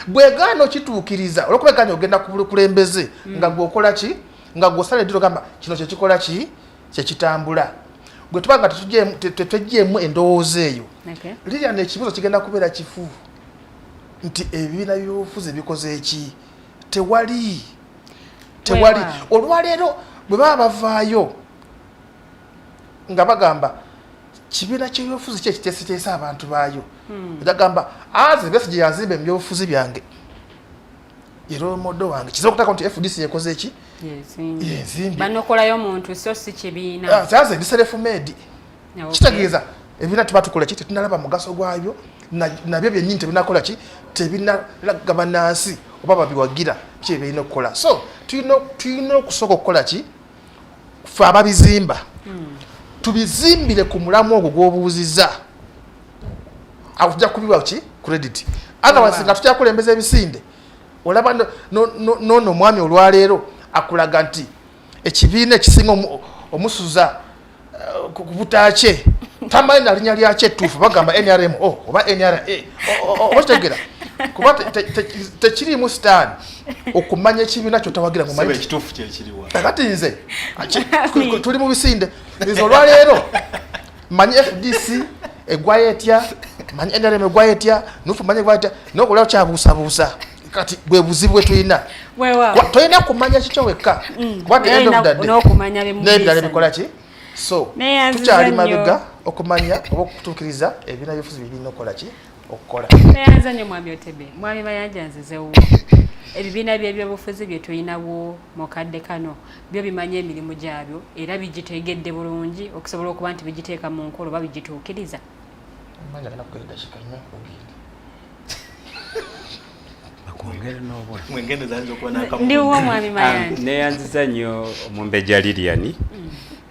bwegaana okituukiriza olwokubeganya ogenda ku bukulembeze nga gweokola ki nga gwosala ediro gamba kino kyekikola ki kyekitambula gwe tuba nga tetwejjeemu endowooza eyo lirya nekibuzo kigenda kubeera kifu nti ebibiina by'obufuzi bikoze eki tewali olwaleero bwe baba bavaayo nga bagamba kibiina ky'ebyobufuzi kyekiteeseteese abantu baayo bagamba aze besi gye yazimba ebyobufuzi byange era omodo wange kiza okutaka nti FDC yekoze eki yezimbi banokolayo omuntu so si kibiina kyaze ndi self made kitegeeza ebibiina tuba tukola ki tetunalaba mugaso gwabyo nabyo byennyini tebinakola ki tebinagabanansi oba babiwagira ki ebirina okukola so tulina okusooka okukola ki fe ababizimba tubizimbire ku mulamu ogwo gw'obuuziza awo tujja kubiwa ki credit otherwise nga tutya kulembeza ebisinde olaba nono omwami olwaleero akulaga nti ekibiina ekisinga omusuza ku butaakye tamanyi na linnya lyakyo ettuufu bagamba NRM oba NRA okitegera kuba tekiriimu sitaani okumanya ekibiina kyotawagira mu manyi ekituufu kyekiriwa kakati nze tuli mu bisinde nze olwaleero manyi FDC egwayo etya manyi NRM egwayo etya nufu manyi egwayo etya nokulao kyabuusabuusa kati bwe buzibu bwe tulina tolina kumanya kikyo wekka kuba n'ebirala bikola ki so tukyali mabega okumanya oba okutuukiriza ebibiina by'obufuzi birina okukola ki okukola neyanza nnyo mwami Otebe mwami Mayanja nzizewo ebibiina by'ebyobufuzi bye tulinawo mu kadde kano byo bimanya emirimu gyabyo era bigitegedde bulungi okusobola okuba nti bigiteeka mu nkola oba bigituukiriza ndiwo mwami Mayanja neyanziza nnyo Omumbejja Lilian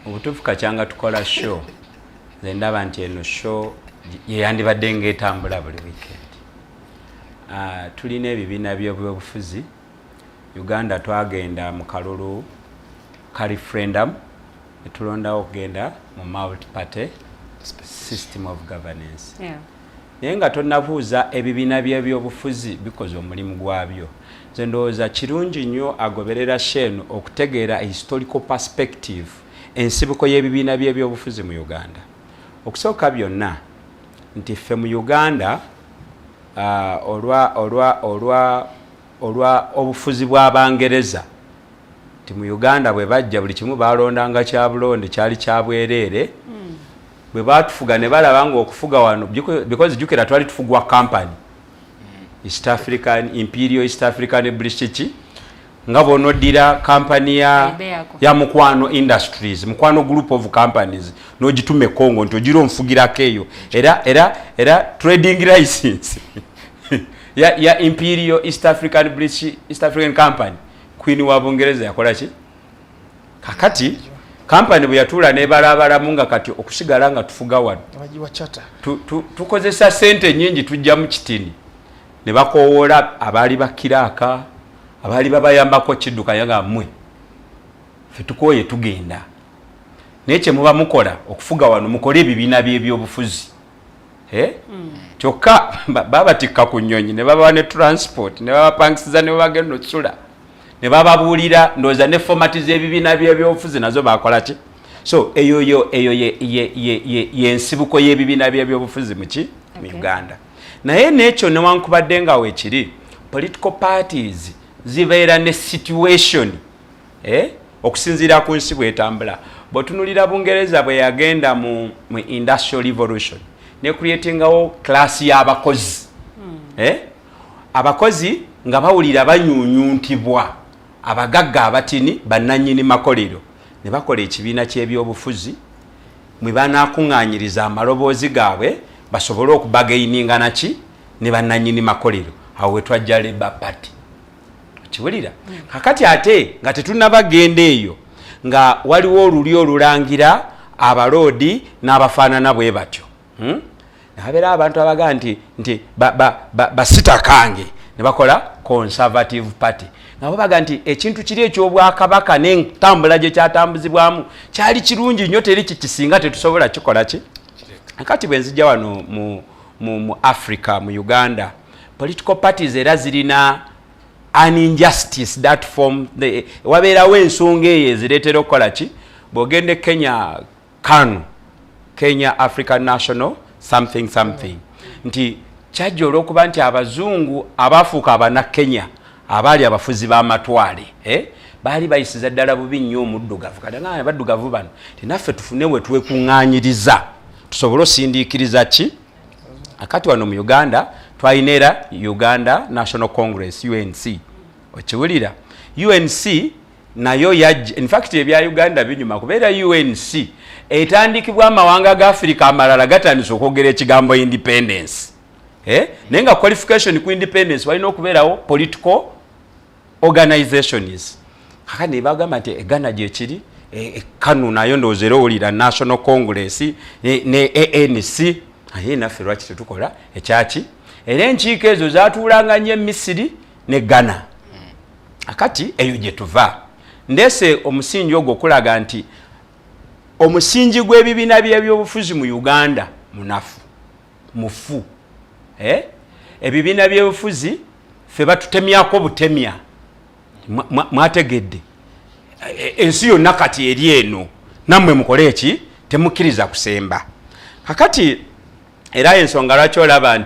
obutuufu kakyanga tukola show nze ndaba nti eno show yeyandibadde ng'etambula buli weekend tulina ebibiina by'ebyobufuzi Uganda twagenda mu kalulu ka referendum netulondawo okugenda mu multi party system of governance naye nga tonnabuuza ebibiina by'ebyobufuzi bikoze omulimu gwabyo nze ndowooza kirungi nnyo agoberera shenu okutegeera historical perspective ensibuko y'ebibiina by'ebyobufuzi mu Uganda okusooka byonna nti ffe mu Uganda olwa obufuzi bw'Abangereza nti mu Uganda bwe bajja buli kimu balondanga kya bulonde kyali kya bwereere bwe batufuga ne balaba nga okufuga wano because jukira twali tufugwa company East African Imperial East African British nga bonoddira company ya Mukwano Industries Mukwano group of companies n'ogitume Congo nti ogira omufugirako eyo era trading license ya Imperial East African British East African Company Queen wa Bungereza yakola ki kakati company bwe yatula nebalabalamu nga kati okusigala nga tufuga wano tukozesa sente nyingi tujja mu kitini ne bakowoola abaali bakiraaka abaali babayambako kiddukanya nga mmwe ffe tukooye tugenda naye kye muba mukola okufuga wano mukole ebibiina by'ebyobufuzi kyokka babatikka ku nnyonyi ne baba ne transport ne babapangisiza ne babagenda okusula ne bababuulira ndowooza ne fomati z'ebibiina by'ebyobufuzi nazo bakola ki so eyo yensibuko y'ebibiina by'ebyobufuzi mu Uganda naye n'ekyo newankubadde nga weekiri political parties zibeera ne situation okusinziira ku nsi bwetambula bw'otunulira Bungereza bwe yagenda mu industrial revolution ne creatingawo class y'abakozi abakozi nga bawulira banyuunyuntibwa abagagga abatini bannannyini makolero ne bakola ekibiina ky'ebyobufuzi mwe banaakuŋŋaanyiriza amaloboozi gaabwe basobole okubagaininga naki ne bannannyini makolero awo we twajja Labour Party kiwulira kakati ate nga tetunnabagenda eyo nga waliwo oluli olulangira abaloodi n'abafaanana bwe batyo abeera abantu abagaa nti basitakange ne bakola Conservative Party nga babaga nti ekintu kiri eky'obwakabaka n'entambula gye kyatambuzibwamu kyali kirungi nnyo teri kikisinga tetusobola kikola ki kati bwe nzijja wano mu Africa mu Uganda political parties era zirina an injustice that form wabeerawo ensonga eyo ezireetera okukola ki bw'ogende Kenya KANU Kenya African National something nti kyajja olw'okuba nti abazungu abaafuuka abannakenya abaali abafuzi b'amatwale baali bayisiza ddala bubi nnyo omuddugavu kati nga abaddugavu bano tinaffe tufune we twekuŋŋaanyiriza tusobole osindiikiriza ki akati wano mu Uganda twalina era Uganda National Congress UNC okiwulira UNC nayo yajja in fact ebya Uganda binyuma kubeera UNC etandikibwa amawanga ga Africa amalala gatandise okwogera ekigambo independence naye nga qualification ku independence walina okubeerawo political organizations kakati ne bagamba nti Ghana gye kiri KANU nayo ndowooza era owulira National Congress ne ANC aye naffe lwaki tetukola ekyaki era enkiiko ezo zaatuulanga nnyo Misiri ne Ghana akati eyo gye tuva ndese omusingi ogwo okulaga nti omusingi gw'ebibiina by'ebyobufuzi mu Uganda mufu ebibiina by'obufuzi ffe batutemyako butemya mwategedde ensi yonna kati eri eno nammwe mukole eki temukkiriza kusemba kakati era ensonga lwaki olaba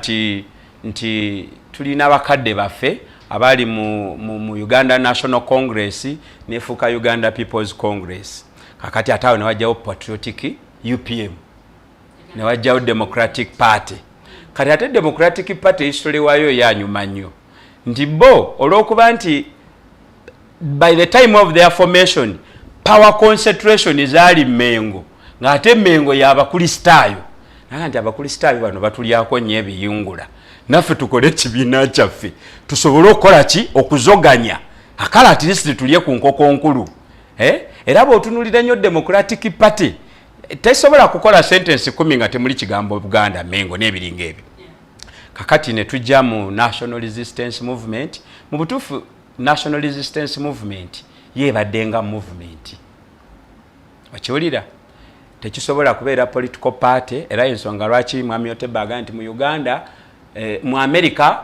nti tulina bakadde baffe abali mu Uganda National Congress nefuuka Uganda People's Congress kakati ate awo ne wajjawo Patriotic UPM ne wajjawo Democratic Party kati ate Democratic Party history waayo yanyuma nnyo nti bo olw'okuba nti by the time of their formation power concentration zaali Mengo ng'ate Mengo y'abakristaayo naga nti abakristaayo bano batulyako nnyo ebiyungula naffe tukole ekibiina kyaffe tusobole okukola ki okuzoganya akala at least tulye ku nkoko nkulu era bw'otunuulira nnyo Democratic Party tesobola kukola sentence 10 nga temuli kigambo Buganda Mengo n'ebiringa ebyo kakati ne tujja mu National Resistance Movement mu butuufu National Resistance Movement yeebaddenga movement okiwulira tekisobola kubeera political party era ensonga lwaki Mwami Otebe agamba nti mu Uganda mu America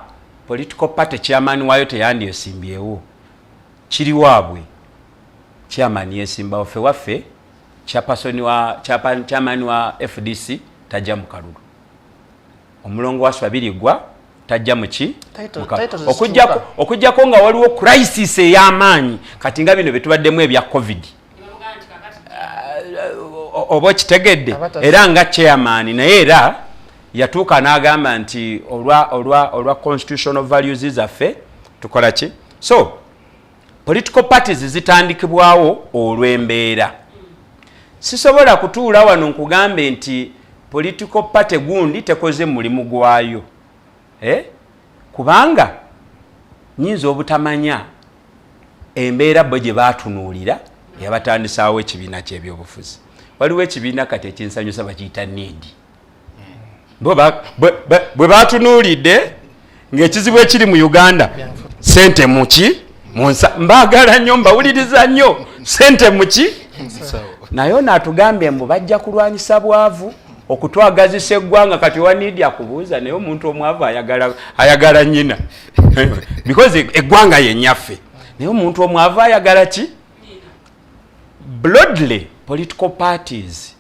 political party chairman waayo teyandyesimbyewo kiri waabwe chairman yesimbawo ffe waffe chairman wa FDC tajja mu kalulu omulongo wa Swabirigwa tajja muki okujjako nga waliwo crisis ey'amaanyi kati nga bino betubaddemu ebya COVID oba kitegedde era nga chairman naye era yatuuka n'agamba nti olwa constitutional values zaffe tukola ki so political parties zitandikibwawo olw'embeera sisobola kutuula wano nkugambe nti political party gundi tekoze mulimu gwayo kubanga nyinza obutamanya embeera bo gye baatunuulira yabatandisaawo ekibiina ky'ebyobufuzi waliwo ekibiina kati ekinsanyusa bakiyita need bwe batunuulidde ng'ekizibu ekiri mu Uganda sente muki mbaagala nnyo mbawuliriza nnyo sente muki naye naatugambye mbu bajja kulwanyisa bwavu okutwagazisa eggwanga kati wa need akubuuza naye omuntu omwavu ayagala nnyina because eggwanga yennyaffe naye omuntu omwavu ayagala ki broadly political parties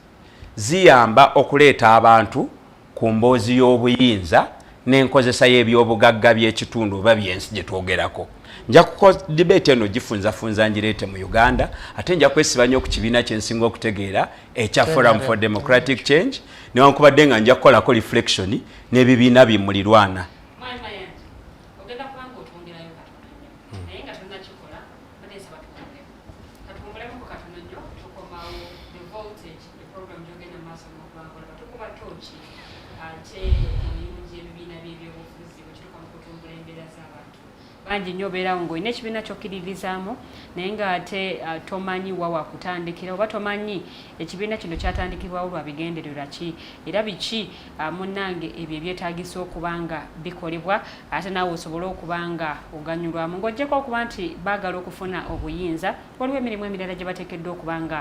ziyamba okuleeta abantu ku mboozi y'obuyinza n'enkozesa y'ebyobugagga by'ekitundu oba byensi gye twogerako nja kukola debate eno gifunzafunza ngireete mu Uganda ate nja kwesiba nnyo ku kibiina kyensinga okutegeera ekya Forum for Democratic Change newankubadde nga nja kukolako reflection n'ebibiina bimulirwana ate emirimu gy'ebibiina by'ebyobufuzi bwe kituuka mu kutumbula embeera z'abantu bangi nnyo obeerawo ng'olina ekibiina ky'okkiririzaamu naye ng'ate tomanyi wa wakutandikira oba tomanyi ekibiina kino kyatandikibwawo lwa bigendererwa ki era biki munnange ebyo ebyetaagisa okuba nga bikolebwa ate naawe osobole okuba nga oganyulwamu ng'oggyeko okuba nti baagala okufuna obuyinza waliwo emirimu emirala gye bateekeddwa okuba nga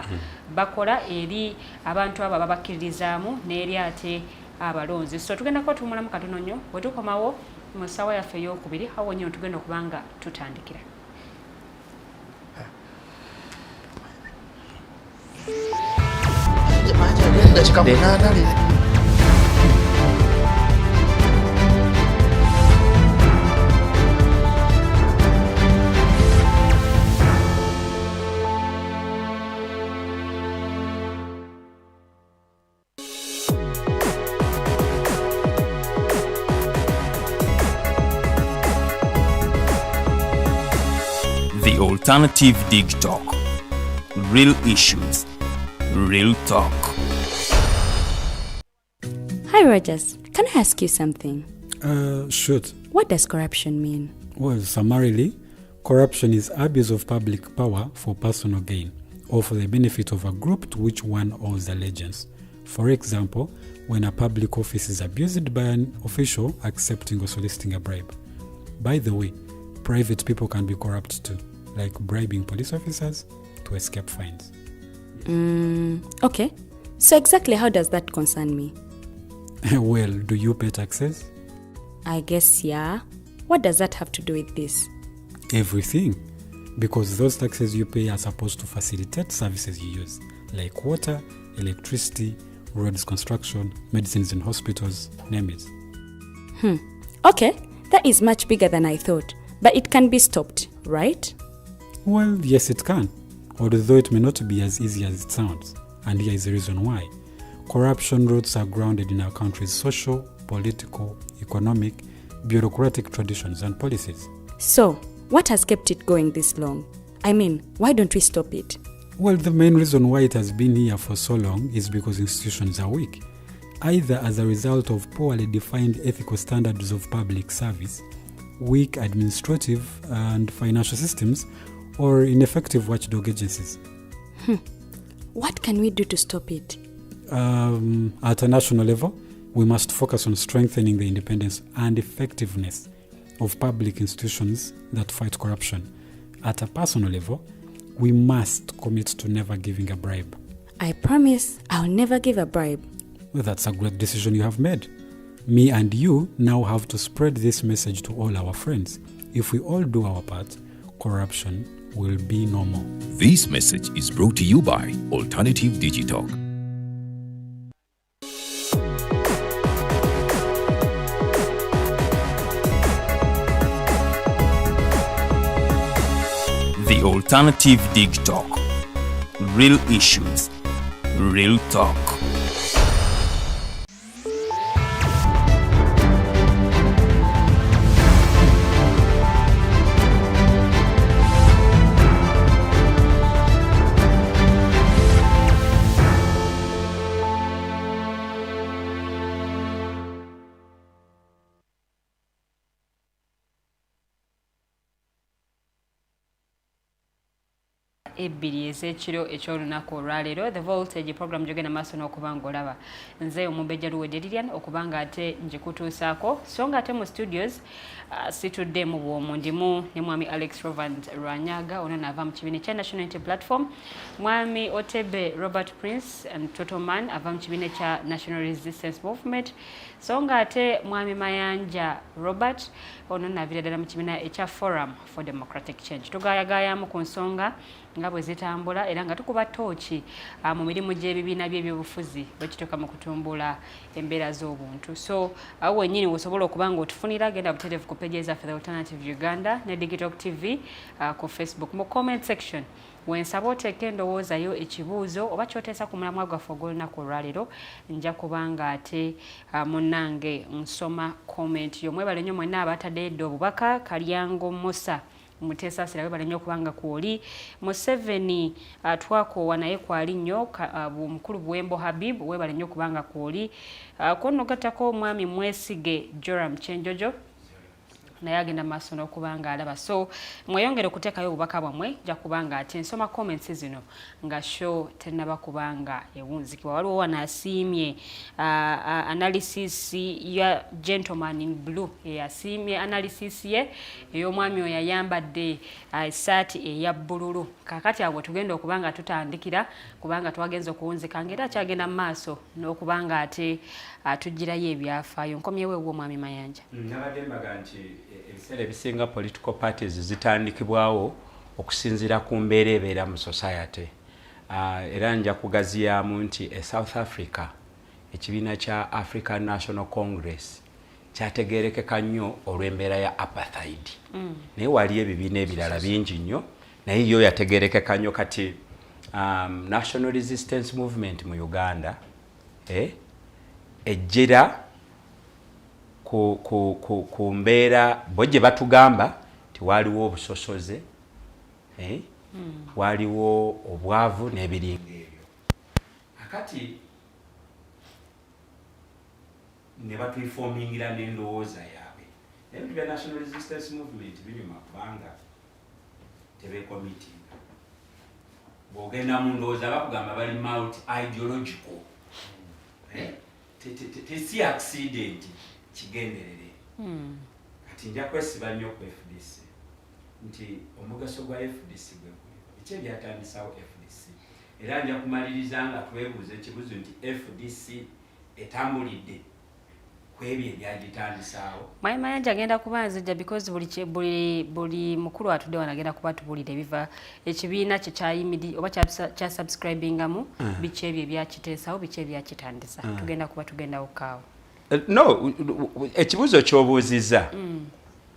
bakola eri abantu abo babakkirizaamu n'eri ate abalonzi so tugendako tuwumulamu katono nnyo bwe tukomawo mu ssaawa yaffe ey'okubiri awo nnyo tugenda okuba nga tutandikira. The Alternative Digitalk. Real issues, real talk. Hi Rogers, can I ask you something? Shoot. What does corruption mean? Well, summarily, corruption is abuse of public power for personal gain or for the benefit of a group to which one owes allegiance. For example, when a public office is abused by an official accepting or soliciting a bribe. By the way, private people can be corrupt too, like bribing police officers to escape fines. Okay. So exactly how does that concern me? Well, do you pay taxes? I guess, yeah. What does that have to do with this? Everything. Because those taxes you pay are supposed to facilitate services you use, like water, electricity, roads construction, medicines in hospitals, name it. Okay, that is much bigger than I thought. But it can be stopped, right? Well, yes, it can. Although it may not be as easy as it sounds. And here is the reason why. Corruption roots are grounded in our country's social, political, economic, bureaucratic traditions and policies. So, what has kept it going this long? I mean, why don't we stop it? Well, the main reason why it has been here for so long is because institutions are weak, either as a result of poorly defined ethical standards of public service, weak administrative and financial systems, or ineffective watchdog agencies. What can we do to stop it? At a national level, we must focus on strengthening the independence and effectiveness of public institutions that fight corruption. At a personal level, we must commit to never giving a bribe. I promise I'll never give a bribe. Well, that's a great decision you have made. Me and you now have to spread this message to all our friends. If we all do our part, corruption will be no more. This message is brought to you by Alternative Digitalk. The Alternative Digitalk. Real issues, real talk. ebbiri ez'ekiro eky'olunaku olwaleero the voltage program gyogenda maaso n'okuba ng'olaba nze omumbejja luwedde Lilian okuba nga ate njikutuusaako so nga ate mu studios situdde mu bwomu ndimu ne mwami Alex Rovans Lwanyaga ono naava mu kibiina kya National Unity Platform, mwami Otebe Robert Prince and Totoman ava mu kibiina kya National Resistance Movement, so nga ate mwami Mayanja Robert ono naavira ddala mu kibiina ekya Forum for Democratic Change. Tugayagaayamu ku nsonga nga bwe zitambula era nga tukuba tooki mu mirimu gy'ebibiina by'ebyobufuzi bwe kituuka mu kutumbula embeera z'obuntu. So awo wennyini osobola okuba nga otufunira, genda butereevu ku page zaffe The Alternative Uganda ne Digitalk TV ku Facebook mu comment section wensaba oteeka endowoozayo ekibuuzo oba kyoteesa ku mulamwa gwaffe ogw'olunaku olwaleero, nja kubanga ate munnange nsoma comment yo. Mwebale nnyo mwenna abatadde edda obubaka. Kalyango Musa Mutesa Sira webale nnyo kubanga kwoli. Museveni twakoowa naye kwali nnyo mukulu Buwembo Habib webale nnyo kubanga kwoli. Kono gatako omwami Mwesige Joram Chenjojo naye agenda maaso n'okubanga alaba. So mweyongere okuteekayo obubaka bwammwe nja kubanga ate nsoma comments zino nga show tennaba kubanga ewunzikibwa. Waliwo wanaasiimye analysis ya gentleman in blue eyasiimye analysis ye ey'omwami oyo yayambadde essaati eya bbululu. Kaakati awo tugenda okubanga tutandikira kubanga twagenza okuwunzika ng'era akyagenda mu maaso n'okubanga ate tugirayo ebyafaayo. Nkomyewo ewo omwami Mayanja. Nabadde mbaga nti ebiseera ebisinga political parties zitandikibwawo okusinziira ku mbeera ebeera mu society. Era nja kugaziyaamu nti South Africa ekibiina kya African National Congress kyategeerekeka nnyo olw'embeera ya apartheid. Naye wali ebibiina ebirala bingi nnyo naye yo yategeerekeka nnyo kati National Resistance Movement mu Uganda ejjera ku mbeera bo gye batugamba ti waliwo obusosoze waliwo obwavu n'ebiringa ebyo. Akati ne batwifoomingira n'endowooza yaabwe. Ebintu bya National Resistance Movement binyuma kubanga tebeekomitinga. Bw'ogenda mu ndowooza bakugamba bali multi ideological. Tesi accident kigenderere. Kati nja kwesiba nnyo ku FDC nti omugaso gwa FDC gwe guli. Biki ebyatandisawo FDC? Era nja kumaliriza nga twebuuza ekibuzo nti FDC etambulidde ku ebyo ebyagitandisaawo. Mayanja agenda kuba nzijja because buli mukulu atudde wanagenda kuba tubulira ebiva ekibiina kye kyayimiri oba kya subscribingamu biki ebyo ebyakiteesawo biki ebyakitandisa. Tugenda okaawo. No, ekibuzo ky'obuuzizza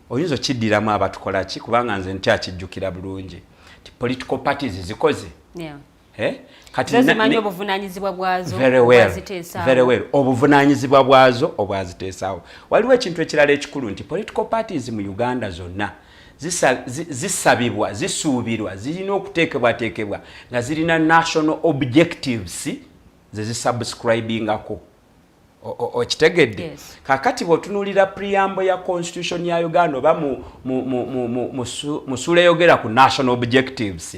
oyinza okiddiramu abatukola ki kubanga nze nkyakijjukira bulungi ti political parties zikoze. Kati zimanyi obuvunaanyizibwa bwazo obwaziteesaawo. Very well. Obuvunaanyizibwa bwazo obwaziteesaawo. Waliwo ekintu ekirala ekikulu nti political parties mu Uganda zonna zisabibwa zisuubirwa zirina okuteekebwateekebwa nga zirina national objectives ze zisubscribingako. Okitegedde? Kakati bw'otunuulira preamble ya constitution ya Uganda oba mu ssula eyogera ku national objectives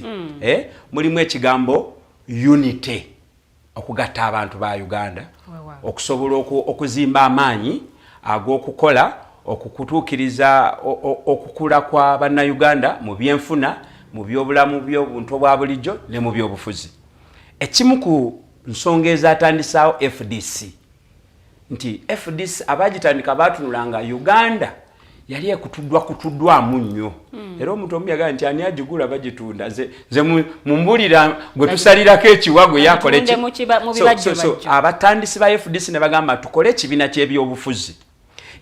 mulimu ekigambo unity, okugatta abantu ba Uganda, okusobola okuzimba amaanyi ag'okukola okukutuukiriza okukula kwa bannayuganda mu byenfuna, mu byobulamu by'obuntu obwa bulijjo ne mu byobufuzi. Ekimu ku nsonga ezatandisaawo FDC nti FDC abagitandika batunulanga Uganda yali ekutuddwamu nnyo. Era omuntu omu yagamba nti ani agigula bagitunda ze mumbulira gwe tusalirako ekiwago yakole ki. So abatandisi ba FDC ne bagamba tukole ekibiina ky'ebyobufuzi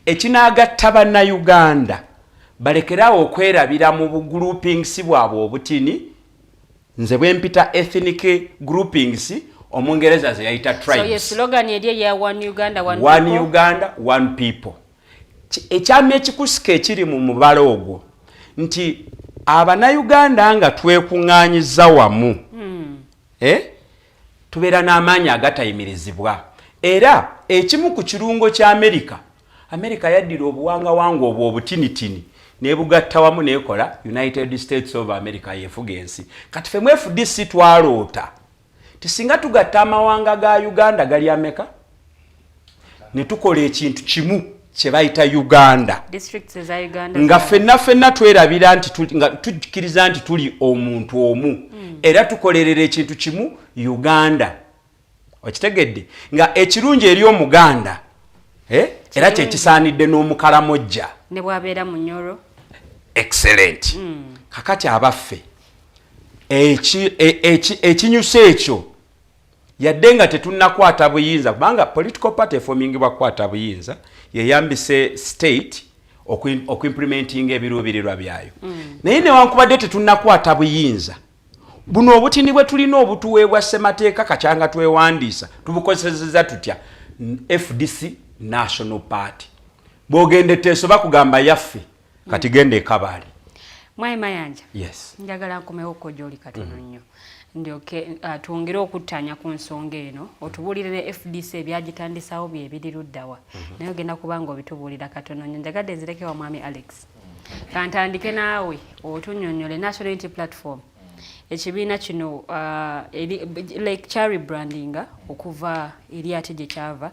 ekinaagatta bannayuganda balekerawo okwerabira mu bugroupings bwabwe obutini. Nze bwe mpita ethnic groupings Omungereza ze yayita tribes. So yes, slogan yedye ya one Uganda one people. One Uganda one people. Ekyamye ekikusika ekiri mu mubalo ogwo nti Abanayuganda nga twekuŋŋaanyiza wamu tubeera n'amaanyi agatayimirizibwa. Era ekimu ku kirungo kya America yaddira obuwangawanga obwo obutinitini nebugatta wamu nekola United States of America yefuga ensi. Kati ffe mu FDC twaloota tisinga tugatta amawanga ga Uganda gali ameka ne tukola ekintu kimu kye bayita Uganda. Districts za Uganda nga ffenna twerabira nti nga tujikiriza nti tuli omuntu omu era tukolerera ekintu kimu Uganda. Okitegedde nga ekirungi eri Omuganda era kye kisaanidde n'Omukalamojja ne bwabeera mu Nyoro. Excellent. Kakati abaffe ekinyusa ekyo yadde nga tetunnakwata buyinza kubanga political party formingibwa kwata buyinza yeyambise state okuimplementinga ebiruubirirwa byayo. Naye newankubadde tetunnakwata buyinza buno obutini bwe tulina obutuweebwa ssemateeka kakyanga twewandiisa tubukozeseza tutya FDC National Party. Bw'ogende teeso bakugamba yaffe kati gende Kabale. Mwai Mayanja. Yes. Njagala nkomewo ko gyoli katono nnyo. Ndyoke tuongere okuttanya ku nsonga eno otubulire FDC ebyagitandisawo bye biriruddawa. Naye ogenda kubanga obitubuulira katono nnyo. Njagadde nzireke wa mwami Alex. Kantandike naawe otunnyonnyole National Unity Platform. Ekibiina kino like cherry branding okuva eri ate gye kyava.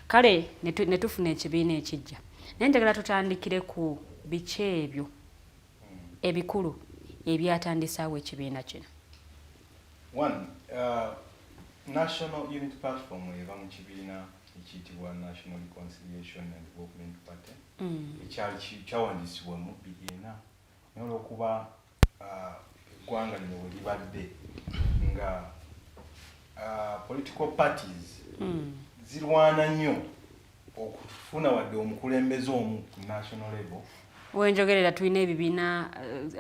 Kale ne tufuna ekibiina ekijja. Naye njagala tutandikire ku biki ebyo ebikulu ebyatandisaawo ekibiina kino. One, National Unity Platform eva mu kibiina ekiyitibwa National Reconciliation and Development Party. Ekyali kyawandiisibwa mu 2004 naye olw'okuba eggwanga lino we libadde nga political parties zirwana nnyo okufuna wadde omukulembeze omu ku national level. Wenjogerera tulina ebibiina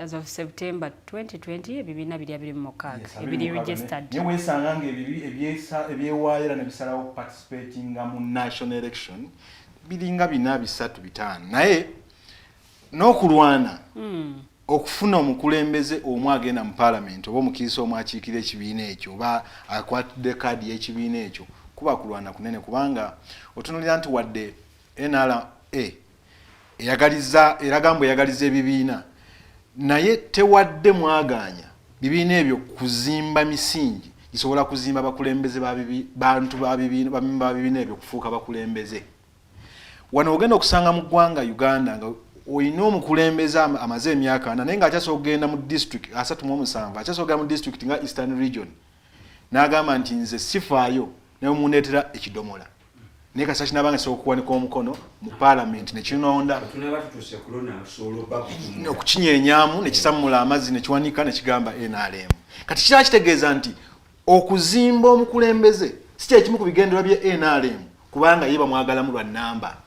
as of September 2020 ebibiina biri mu mukaaga ebiri registered. Naye weesanga nga ebyewaayira ne bisalawo participating mu national election biringa 4-3-5 naye n'okulwana okufuna omukulembeze omu agenda mu parliament oba omukiise omu akiikira ekibiina ekyo oba akwatidde kaadi y'ekibiina ekyo kuba kulwana kunene kubanga otunulira nti wadde NRA eragamba eyagaliza ebibiina naye tewadde mwaganya bibiina ebyo kuzimba misingi gisobola kuzimba abakulembeze bantu ba bibiina ebyo kufuuka bakulembeze. Wano ogenda okusanga mu ggwanga Uganda nga oyina omukulembeze amaze emyaka 4 naye nga akyasobola okugenda mu district 37 akyasobola okugenda mu district nga Eastern Region n'agamba nti nze sifaayo naye mundeetera ekidomola naye kasa kinabanga kisobola okuwanika omukono mu parliament ne kinonda okukinyenyaamu ne kisamula amazzi ne kiwanika ne kigamba NRM. Kati kira kitegeeza nti okuzimba omukulembeze si kyekimu ku bigendererwa bya NRM kubanga ye bamwagalamu lwa nnamba.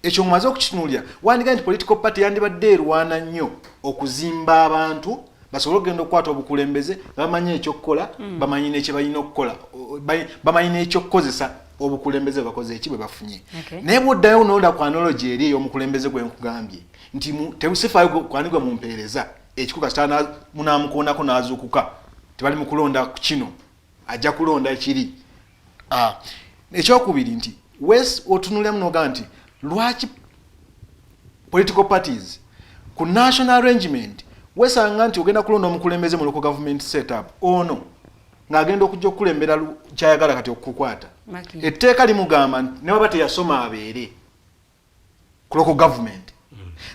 Ekyo mumaze okukitunuulira wandiga nti political party yandibadde erwana nnyo okuzimba abantu basobola okugenda okukwata obukulembeze bamanyi ekyokukola bamanyi n'ekye balina okukola bamanyi n'ekyokukozesa obukulembeze bakoze eki bwe bafunye. Naye bw'oddayo n'olda ku analogy eri ey'omukulembeze gwe nkugambye nti tebusifaayo kwanigwa mu mpeereza ekikuka kitana munaamukoonako n'azuukuka tebali mu kulonda ku kino ajja kulonda ekiri. Ekyokubiri nti wes otunulemu n'ogamba nti lwaki political parties ku national arrangement wesanga nti ogenda kulonda omukulembeze mu local government setup ono ng'agenda okujja okukulembera kyayagala kati okukwata etteeka limugamba nti ne waba teyasoma abeere ku local government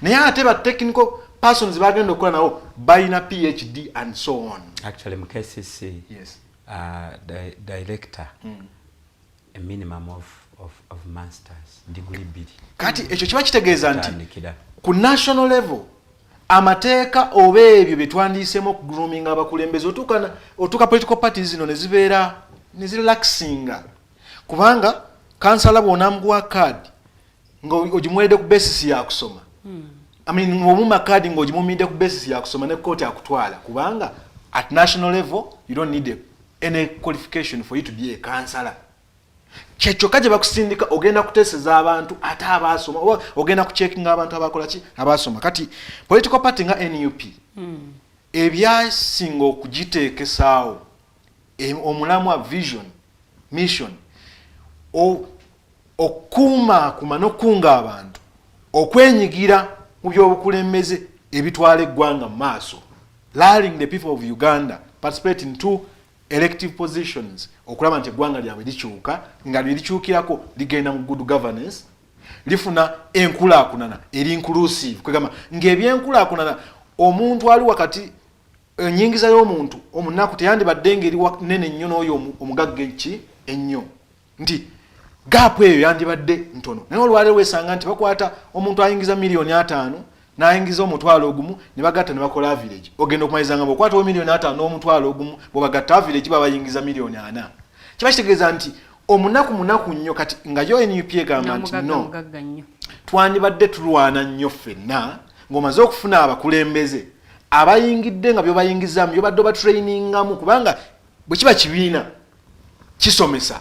naye ate ba technical persons bagenda okukola nawo balina PhD and so on. Actually mu KCC yes. Director a minimum of masters degree 2. Kati ekyo kiba kitegeeza nti ku national level amateeka oba ebyo byetwandiisemu okugrooming abakulembeze otuuka political parties zino ne zibeera ne zirelaxinga kubanga kansala bw'onaamuguwa kaadi ng'ogimwedde ku basis ya kusoma ng'omuma kaadi ng'ogimumidde ku basis ya kusoma ne kooti akutwala kubanga at national level you don't need any qualification for you to be a counselor. Kyekyoka gye bakusindika ogenda kuteeseza abantu ate abaasoma oba ogenda kucheckinga abantu abakola ki abaasoma. Kati political party nga NUP ebyasinga okugiteekesaawo omulamwa vision mission okuuma n'okunga abantu okwenyigira mu by'obukulembeze ebitwala eggwanga mu maaso, luring the people of Uganda participating to elective positions okulaba nti eggwanga lyabwe likyuka nga likyukirako ligenda mu good governance lifuna enkulaakulana eri inclusive kwegamba ng'ebyenkulaakulana omuntu ali wakati ennyingiza y'omuntu omunaku teyandibadde ngeri nene nnyo n'oyo omugagga eki ennyo nti gaapu eyo yandibadde ntono naye olwaleero weesanga nti bakwata omuntu ayingiza $5,000,000 n'ayingiza $1,000 ne bagatta ne bakola village ogenda okumaliriza nga bw'okwata $1,500,000 n'Omuntu bwe bagatta village baba bayingiza $4,000,000. Kiba kitegeeza nti omunaku nnyo kati nga yo NUP egamba nti no twandibadde tulwana nnyo ffenna ng'omaze okufuna abakulembeze abayingidde nga byobayingizaamu byobadde obatrainingamu kubanga bwe kiba kibiina kisomesa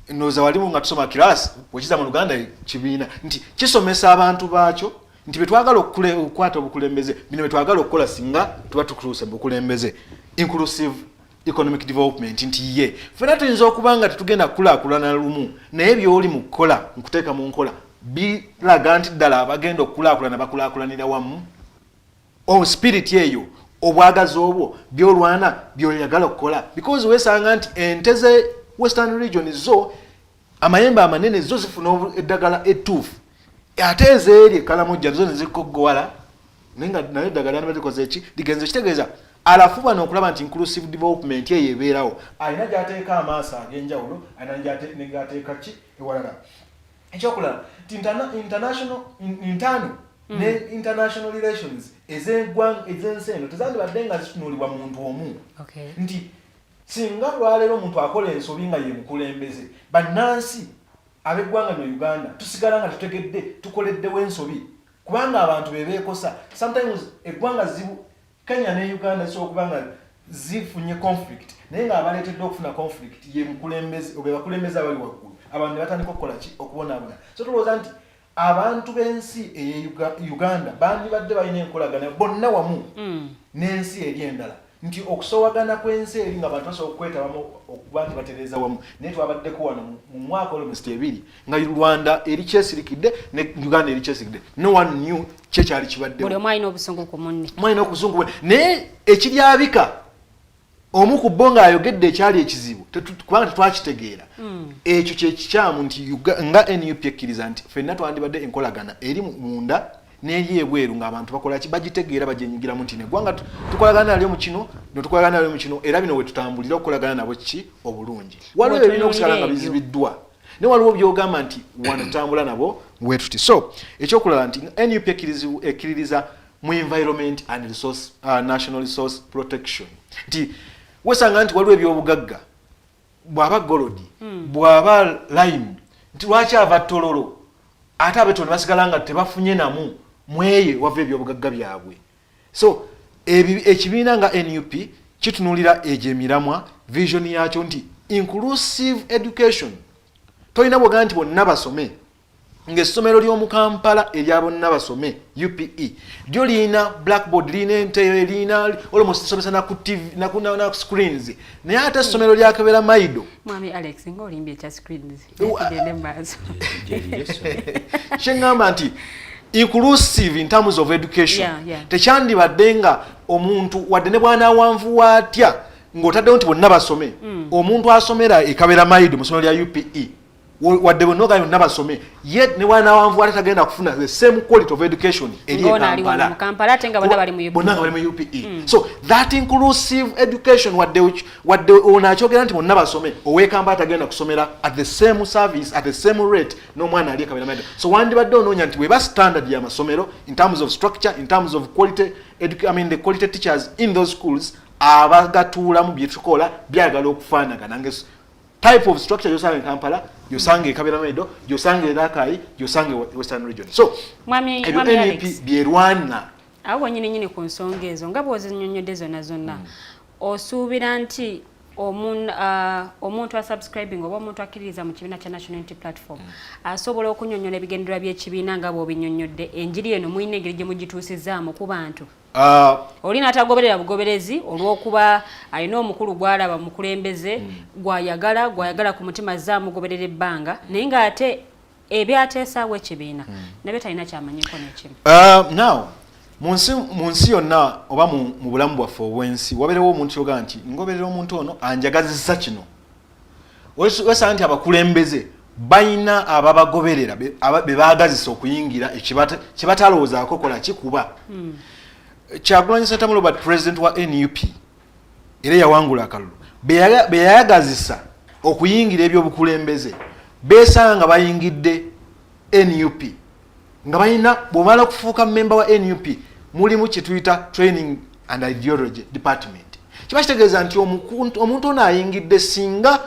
ndowooza walimu nga tusoma kirasi bwekiza mu Luganda kibiina nti kisomesa abantu baakyo nti betwagala okukwata obukulembeze bino betwagala okukola singa tuba tukuluse obukulembeze inclusive economic development nti ye fena tuyinza okuba nga tetugenda kukulaakulana lumu naye byoli mu kukola nkuteeka mu nkola biraga nti ddala abagenda okukulaakulana bakulaakulanira wamu spirit eyo obwagazi obwo byolwana byoyagala okukola because wesanga nti ente ze western region zo amayembe amanene zo zifuna eddagala ettuufu ate ezeeri kalamujja zo nezikoggowala naye eddagala nibazikoze ki ligenze kitegeeza alafu bano okulaba nti inclusive development eyo ebeerawo alina gyateeka amaaso ag'enjawulo alina negateeka ki ewalala ekyokulala nti international relations ezensi eno tezandibadde nga zitunuulibwa muntu omu nti singa lwaleero omuntu akola ensobi nga ye mukulembeze bannansi ab'eggwanga mu Uganda tusigala nga tutegedde tukoleddewo ensobi kubanga abantu bebeekosa sometimes eggwanga Kenya ne Uganda so okuba nga zifunye conflict naye nga abaleetedde okufuna conflict ye mukulembeze obe bakulembeze abali waggulu abantu ne batandika okukola ki okubonaabona so tulowooza nti abantu b'ensi Uganda bandibadde balina enkolagana bonna wamu n'ensi eri endala nti okusowagana kw'ensi eri nga abantu basobola okwetabamu okuba nti batereeza wamu naye twabaddeko wano mu mwaka almost 2 nga Rwanda eri kyesirikidde ne Uganda eri kyesirikidde no one knew kyekyali kibaddewo buli omu alina obusungu ku munne naye ekiryabika omu ku bo nga ayogedde ekyali ekizibu kubanga tetwakitegeera ekyo kyekikyamu nti nga NUP ekkiriza nti ffenna twandibadde enkolagana eri munda n'eri ebweru ng'abantu bakola ki bagitegeera bagyenyigiramu nti neggwanga tukolagana nalyo mu kino netukolagana nalyo mu kino era bino we tutambulira okukolagana nabo ki obulungi waliwo ebirina okusigala nga bizibiddwa ne waliwo byogamba nti wano tutambula nabo wetuti so ekyokulala nti NUP ekkiririza mu environment and resource, national resource protection nti wesanga nti waliwo ebyobugagga bw'aba golodi bw'aba lime nti lwaki ava ttololo ate abetoni basigala nga tebafunye namu mweye wava ebyobugagga byabwe so ekibiina nga NUP kitunuulira egyo emiramwa vision yakyo nti inclusive education tolina bwogamba nti bonna basome ng'essomero ly'omu Kampala erya bonna basome UPE lyo liina blackboard liina ente liina almost somesa na ku TV na screens naye ate essomero lyakebera Maido mwami Alex ng'olimbye ekya screens kyengamba nti inclusive in terms of education tekyandibadde nga omuntu wadde ne bwana wanvu watya ng'otaddewo nti bonna basome omuntu asomera ekabera Maido mu ssomero lya UPE wadde bonna yonna basome yet ne bwana wanvu ate tagenda kufuna the same quality of education eri Kampala ate nga bonna bali mu UPE so that inclusive education wadde ono akyogera nti bonna basome ow'Ekampala tagenda kusomera at the same service at the same rate n'omwana ali ekabera Maido so wandibadde onoonya nti weba standard y'amasomero in terms of structure in terms of quality the quality teachers in those schools abagatuulamu bye tukola byagala okufaanagana type of structure yosanga in Kampala yosanga ekabera Maido yosanga Rakai yosanga Western region so mwami NUP byerwana awo nyine ku nsonga ezo nga bwozinyonyodde zonna osuubira nti omuntu asubscribing oba omuntu akkiririza mu kibiina kya National Unity Platform asobola okunyonyola ebigendererwa by'ekibiina nga bw'obinyonyodde enjiri eno muyina engeri gye mugituusizaamu ku bantu olina atagoberera bugoberezi olw'okuba alina omukulu gw'alaba mukulembeze gwayagala ku mutima zaamugoberera ebbanga naye ng'ate ebyateesaawo ekibiina nabyo talina kyamanyiko n'ekimu now mu nsi yonna oba mu bulamu bwaffe obw'ensi wabeerewo omuntu yoga nti ngoberera omuntu ono anjagazisa kino wesanga nti abakulembeze balina ababagoberera be baagazisa okuyingira kyebatalowoozaako kola kikuba Kyagulanyi Ssentamu Robert president wa NUP era yawangula akalulu be yayagazisa okuyingira ebyobukulembeze beesanga nga bayingidde NUP nga balina bw'omala okufuuka member wa NUP mulimu kye tuyita training and ideology department kiba kitegeeza nti omuntu ono ayingidde singa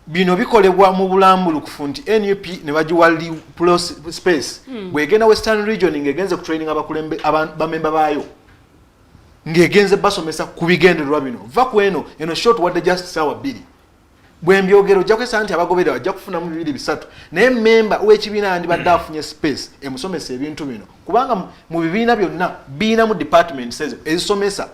bino bikolebwa mu bulambulukufu nti NUP ne bagiwa space bw'egenda Western region ng'egenze ku training abakulembe bamemba baayo ng'egenze basomesa ku bigendererwa bino va ku eno short wadde just sawa 2 bwembyogero ojja kwesanga nti abagoberera bajja kufunamu 2-3 naye memba w'ekibiina yandibadde afunye space emusomesa ebintu bino kubanga mu bibiina byonna biinamu departments ezo ezisomesa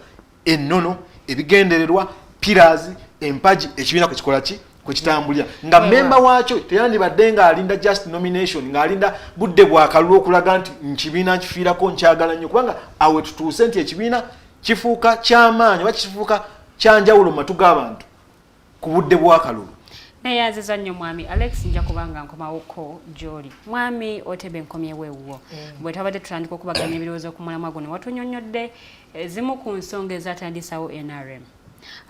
ennono ebigendererwa pillars empaji ekibiina kwekikola ki kwekitambulira nga memba waakyo teyandibadde nga alinda just nomination ng'alinda budde bwakalulu okulaga nti nkibiina kifiirako nkyagala nnyo kubanga awe tutuuse nti ekibiina kifuuka ky'amaanyi oba kifuuka kyanjawulo mu matu g'abantu ku budde bwakalulu. naye aziza nnyo mwami Alex nja kubanga nkomawoko gy'oli mwami Otebe nkomyewo ewuwo bwe twabadde tutandika okubaganya ebirowoozo ku mulamwa guno watunyonnyodde zimu ku nsonga ezatandisawo NRM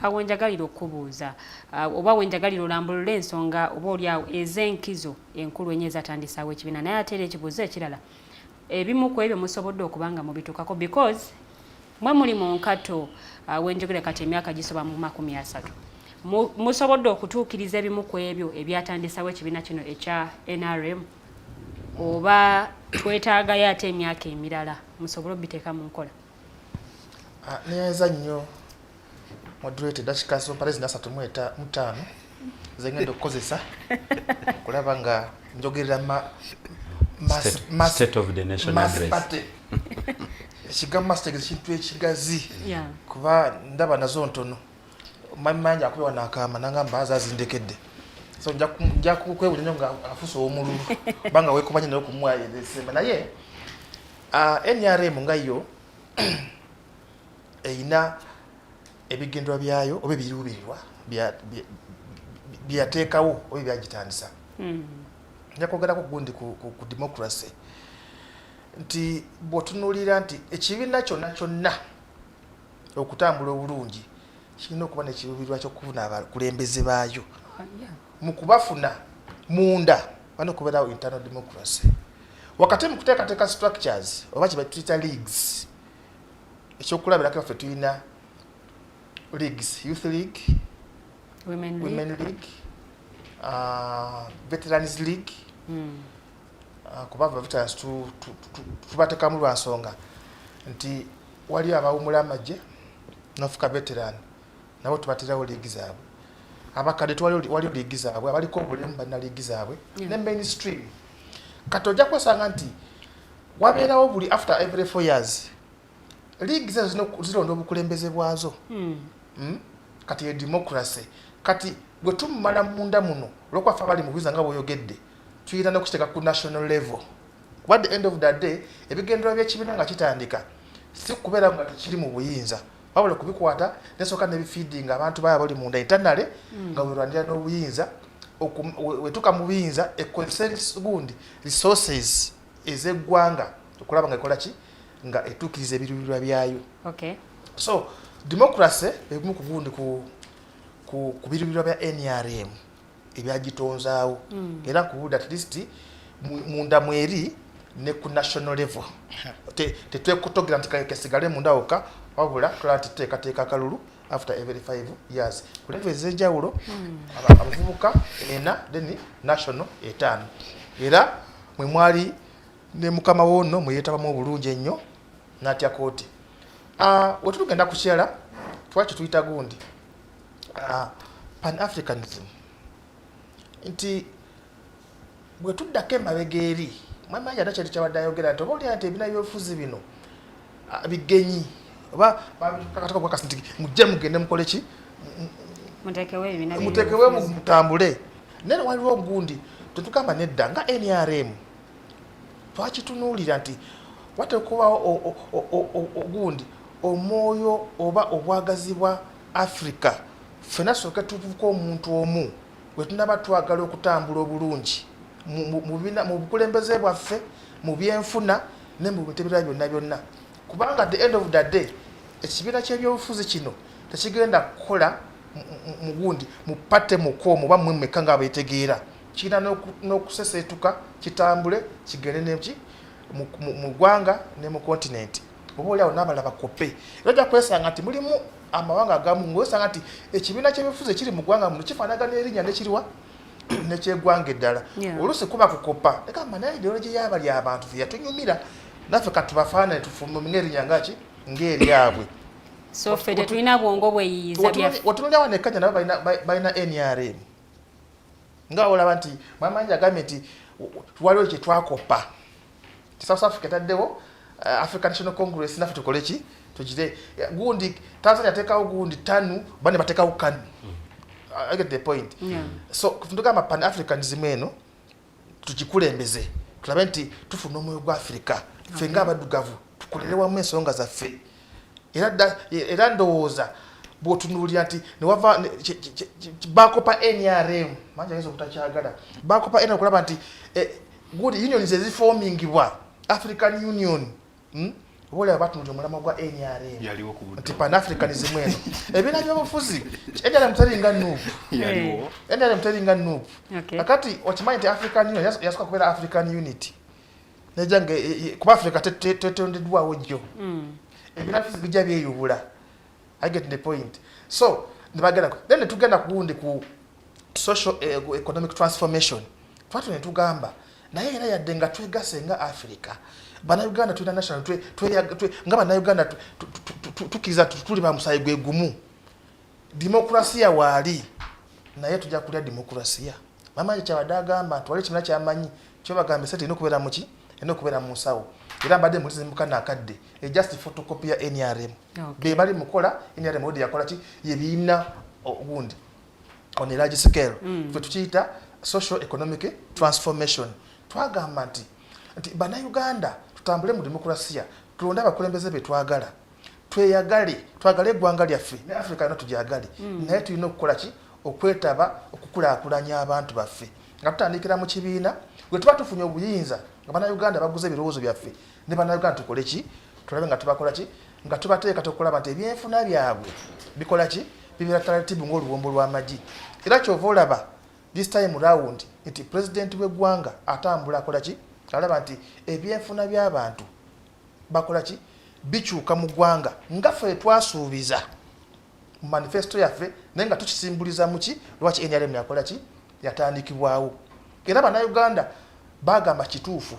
awo njagalira okubuuza oba wenjagalira olambulula ensonga oba oliawo ez'enkizo enkulu enye ezatandisawo ekibiina naye ate era ekibuuzo ekirala ebimu ku ebyo musobodde okubanga mubituukako because mwe muli mu nkato wenjogera kati emyaka gisoba mu 30 musobodde okutuukiriza ebimu ku ebyo ebyatandisawo ekibiina kino ekya NRM oba twetaagayo ate emyaka emirala musobole obiteeka mu nkola? Neza nnyo moderator dakika z'omparezi na 35 zengenda okukozesa kulaba nga njogerera state of the nation address ekigambo mastegezi kintu ekigazi kuba ndaba nazo ntono Mayanja akubewa nakama nangamba azazindekedde so nja kukwebulira nnyo nga afusa omululu banga weekomanye naye okumwayirisemba naye NRM nga yo eyina ebigendwa byayo oba ebiruubirirwa byateekawo oba byagitandisa nja kwogerako gundi ku democracy nti bw'otunuulira nti ekibiina kyonna okutambula obulungi kirina okuba nekiruubirirwa ky'okufuna abakulembeze baayo mu kubafuna munda bana okubeerawo internal democracy wakati mu kuteekateeka structures oba kiba tuyita leagues ekyokulabirako ffe tulina leagues, youth league, women league, veterans league. Kuba veterans tubatekamu lwa nsonga nti wali abawumula amagye nofuka veteran nabo tubatirawo league zaabwe abakadde wali league zaabwe abaliko obulemu balina league zaabwe ne mainstream kati ojja kwesanga nti wabeerawo buli after every 4 years league zazo zironda obukulembeze bwazo kati ye democracy kati gwe tumala munda muno olwokwafa bali mu bwiza nga bw'oyogedde tuyina n'okukiteeka ku national level at the end of the day ebigendera by'ekibiina nga kitandika si kubeera nga tekiri mu buyinza wabula kubikwata nesooka nebifeeding abantu baya bali munda internally nga werwanira n'obuyinza wetuka mu buyinza econsensus gundi resources ez'eggwanga okulaba nga ekola ki nga etuukiriza ebiruubirirwa byayo. So democracy ebimu ku gundi ku biruubirirwa bya NRM ebyagitonzaawo era ku at least munda mweri ne ku national level tetwekutogira nti kesigale munda wokka wabula tulaba tuteekateeka akalulu after every 5 years ku level ez'enjawulo abavubuka 4 then national 5 era mwe mwali ne mukama wonno mweyeetabamu obulungi ennyo n'atya kooti wetugenda kukyala twaki tuyita gundi pan-africanism nti bwe tuddako emabega eri Mayanja nakyali kyabadde ayogera nti oba olya nti ebina byobufuzi bino bigenyi oba kakataka bwakasi nti mujje mugende mukole ki muteekewe mutambule naye waliwo ogundi tetugamba nedda nga NRM twakitunuulira nti wateekubawo ogundi omwoyo oba obwagazi bwa Africa ffena sooke tuvuka omuntu omu bwe tunaba twagala okutambula obulungi mu bukulembeze bwaffe mu byenfuna ne mu bintu ebirala byonna kubanga at the end of the day ekibiina ky'ebyobufuzi kino tekigenda kukola mugundi mupate mukoomu oba mwemmeka nga abeetegeera kirina n'okuseseetuka kitambule kigende neki mu ggwanga ne mu kontinenti oba oliawo n'abalala bakope era ojja kwesanga nti mulimu amawanga agamu ng'osanga nti ekibiina ky'ebyobufuzi ekiri mu ggwanga muno kifaanagana erinnya nekiriwa nekyeggwanga eddala oluusi kuba kukopa egamba naye ideology y'abali abantu fe yatunyumira naffe katubafaanane tufume erinnya ngaki ng'eryabwe so ffe tetulina bwongo bweyiyiza byaffe watunulya wanekanya nabo balina NRM nga olaba nti Mayanja agambye nti waliwo kye twakopa South Africa taddewo African National Congress naffe tukole ki tugire gundi Tanzania tekawo gundi 5 bane batekawo kan I get the point. So kutugamba pan Africanism eno tugikulembeze tulabe nti tufuna omwoyo gwa Africa ffe nga abaddugavu tukolere wamu ensonga zaffe era ndowooza bw'otunuulira nti newava bakopa NRM manja ngezo kutakyagala bakopa NRM kulaba nti good unions eziformingibwa African Union wole batunulira omulama gwa NRM yaliwo ku nti pan Africanism eno ebina by'obufuzi NRM teringa nuupu NRM teringa nuupu akati okimanyi nti African Union yasooka kubeera African Unity nejange kuba Africa tetondeddwawo jjo ebina by'obufuzi bijja byeyubula. I get the point. So, then tugenda kugundi ku social economic transformation. Twatu ne tugamba naye era yadde nga twegase nga Africa. Bana Uganda tuna national nga bana Uganda tukiza tuli ba musayi gwe gumu. Demokrasia wali naye tujja kulya demokrasia. Mama cha wadagamba twali kimina kya manyi kyo bagambe sete inokubeera muki inokubeera mu nsawo. Era mbadde mulize mukana akadde just photocopy ya NRM be bali mukola NRM odi yakola ki y'ebibiina ogundi on a large scale fe tukiyita social economic transformation twagamba nti bana Uganda tutambule mu demokrasia tulonda abakulembeze be twagala twagale eggwanga lyaffe ne Africa yonna tujagale naye tulina okukola ki okwetaba okukulaakulanya abantu baffe nga tutandikira mu kibiina bwe tuba tufunye obuyinza abana Uganda baguze ebirowoozo byaffe ne bana Uganda tukole ki tulabe nga tubakola ki nga tubateeka tokulaba nti ebyenfuna byabwe bikola ki bibira talatibu ng'oluwombo lw'amagi era kyova olaba this time round nti president w'eggwanga atambula akola ki alaba nti ebyenfuna by'abantu bakola ki bikyuka mu ggwanga nga ffe twasuubiza mu manifesto yaffe naye nga tukisimbuliza mu ki lwaki NRM yakola ki yatandikibwawo era bana Uganda bagamba kituufu